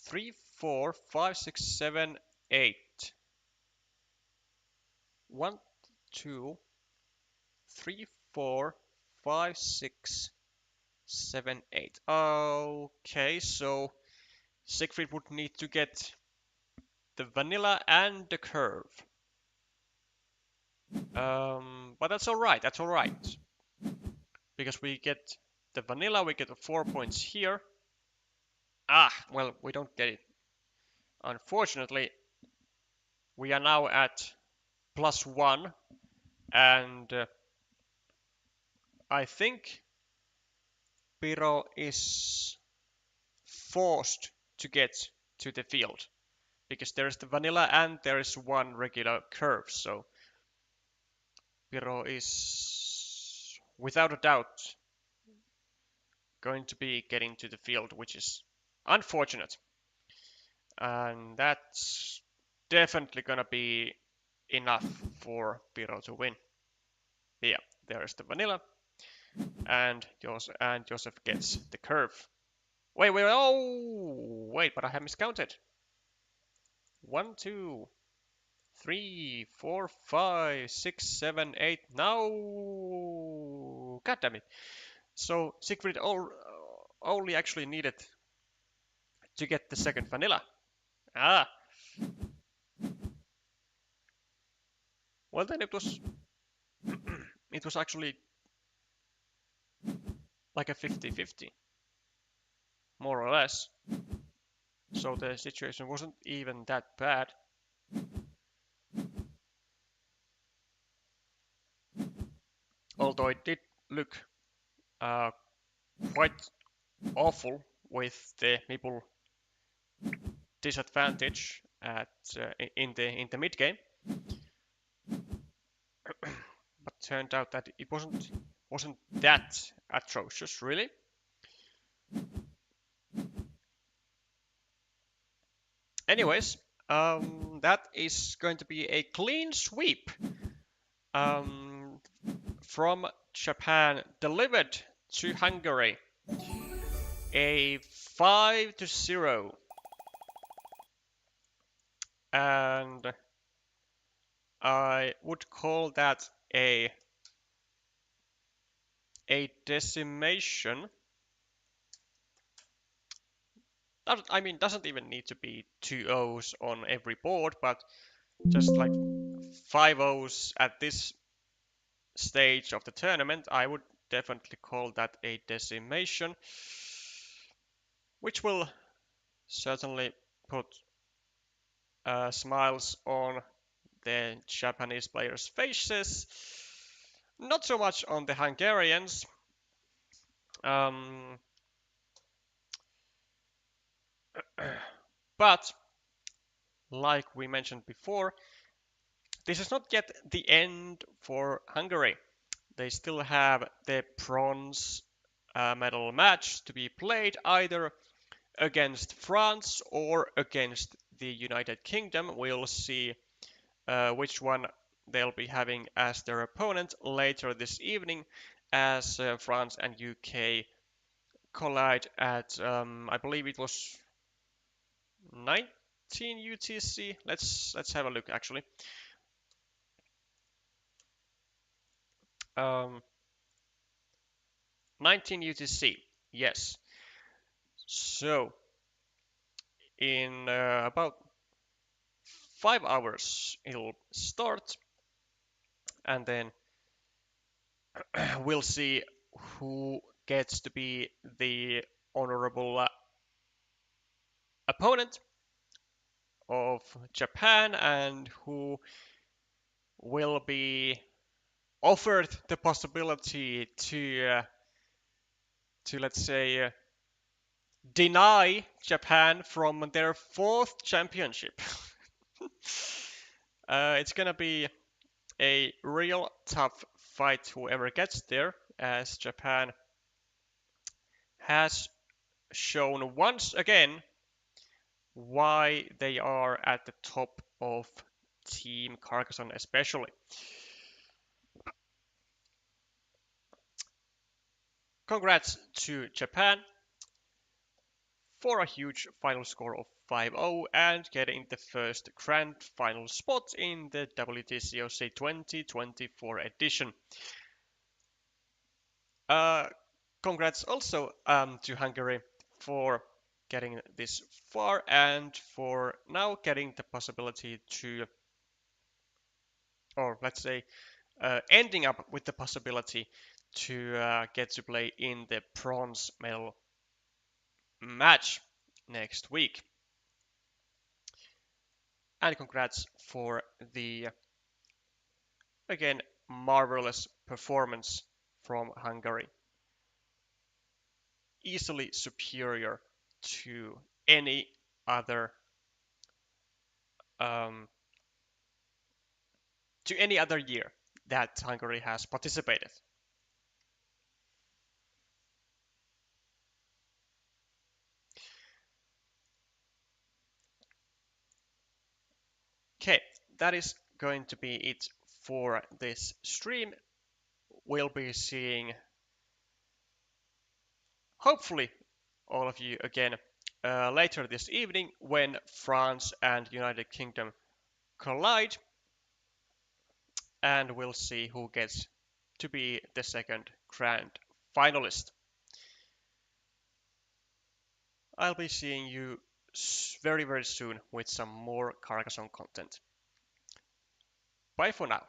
Speaker 1: 3, 4, 5, 6, 7, 8. 1, 2, 3, 4, 5, 6, 7, 8. Okay, so Siegfried would need to get the vanilla and the curve. But that's alright, Because we get the vanilla, we get the 4 points here. Well, we don't get it. Unfortunately, we are now at plus 1, and I think Piro is forced to get to the field because there's the vanilla and there is one regular curve. So Piro is without a doubt going to be getting to the field, which is unfortunate. And that's definitely gonna be enough for Piro to win. Yeah, there's the vanilla, and Joseph gets the curve. Wait, but I have miscounted. 1, 2, 3, 4, 5, 6, 7, 8. No! God damn it. So Siegfried only actually needed to get the second vanilla. Ah, well then it was it was actually like a 50-50, more or less. So the situation wasn't even that bad. Although it did look uh, quite awful with the Meeple disadvantage in the mid game, but turned out that it wasn't that atrocious, really. Anyways, that is going to be a clean sweep um, from Japan, delivered to Hungary. A 5-0, and I would call that a decimation. Doesn't even need to be 2 O's on every board, but just like 5 O's at this stage of the tournament, I would definitely call that a decimation, which will certainly put smiles on the Japanese players' faces. Not so much on the Hungarians. Um, but like we mentioned before, this is not yet the end for Hungary. They still have the bronze medal match to be played either against France or against the United Kingdom. We'll see which one they'll be having as their opponent later this evening, as France and UK collide at I believe it was 19 UTC. Let's have a look actually. 19 UTC. Yes. So in about 5 hours it'll start, and then we'll see who gets to be the honorable opponent of Japan and who will be offered the possibility to let's say deny Japan from their fourth championship. It's gonna be a real tough fight whoever gets there, as Japan has shown once again why they are at the top of Team Carcassonne especially. Congrats to Japan for a huge final score of 5-0 and getting the first grand final spot in the WTCOC 2024 edition. Uh, Congrats also to Hungary for getting this far and for now getting the possibility to, or let's say, ending up with the possibility to get to play in the bronze medal match next week. And congrats for the, again, marvelous performance from Hungary. easily superior to any other um, year that Hungary has participated. Okay, that is going to be it for this stream. We'll be seeing, hopefully, all of you again later this evening when France and United Kingdom collide, and we'll see who gets to be the second grand finalist. I'll be seeing you very, very soon with some more Carcassonne content. Bye for now.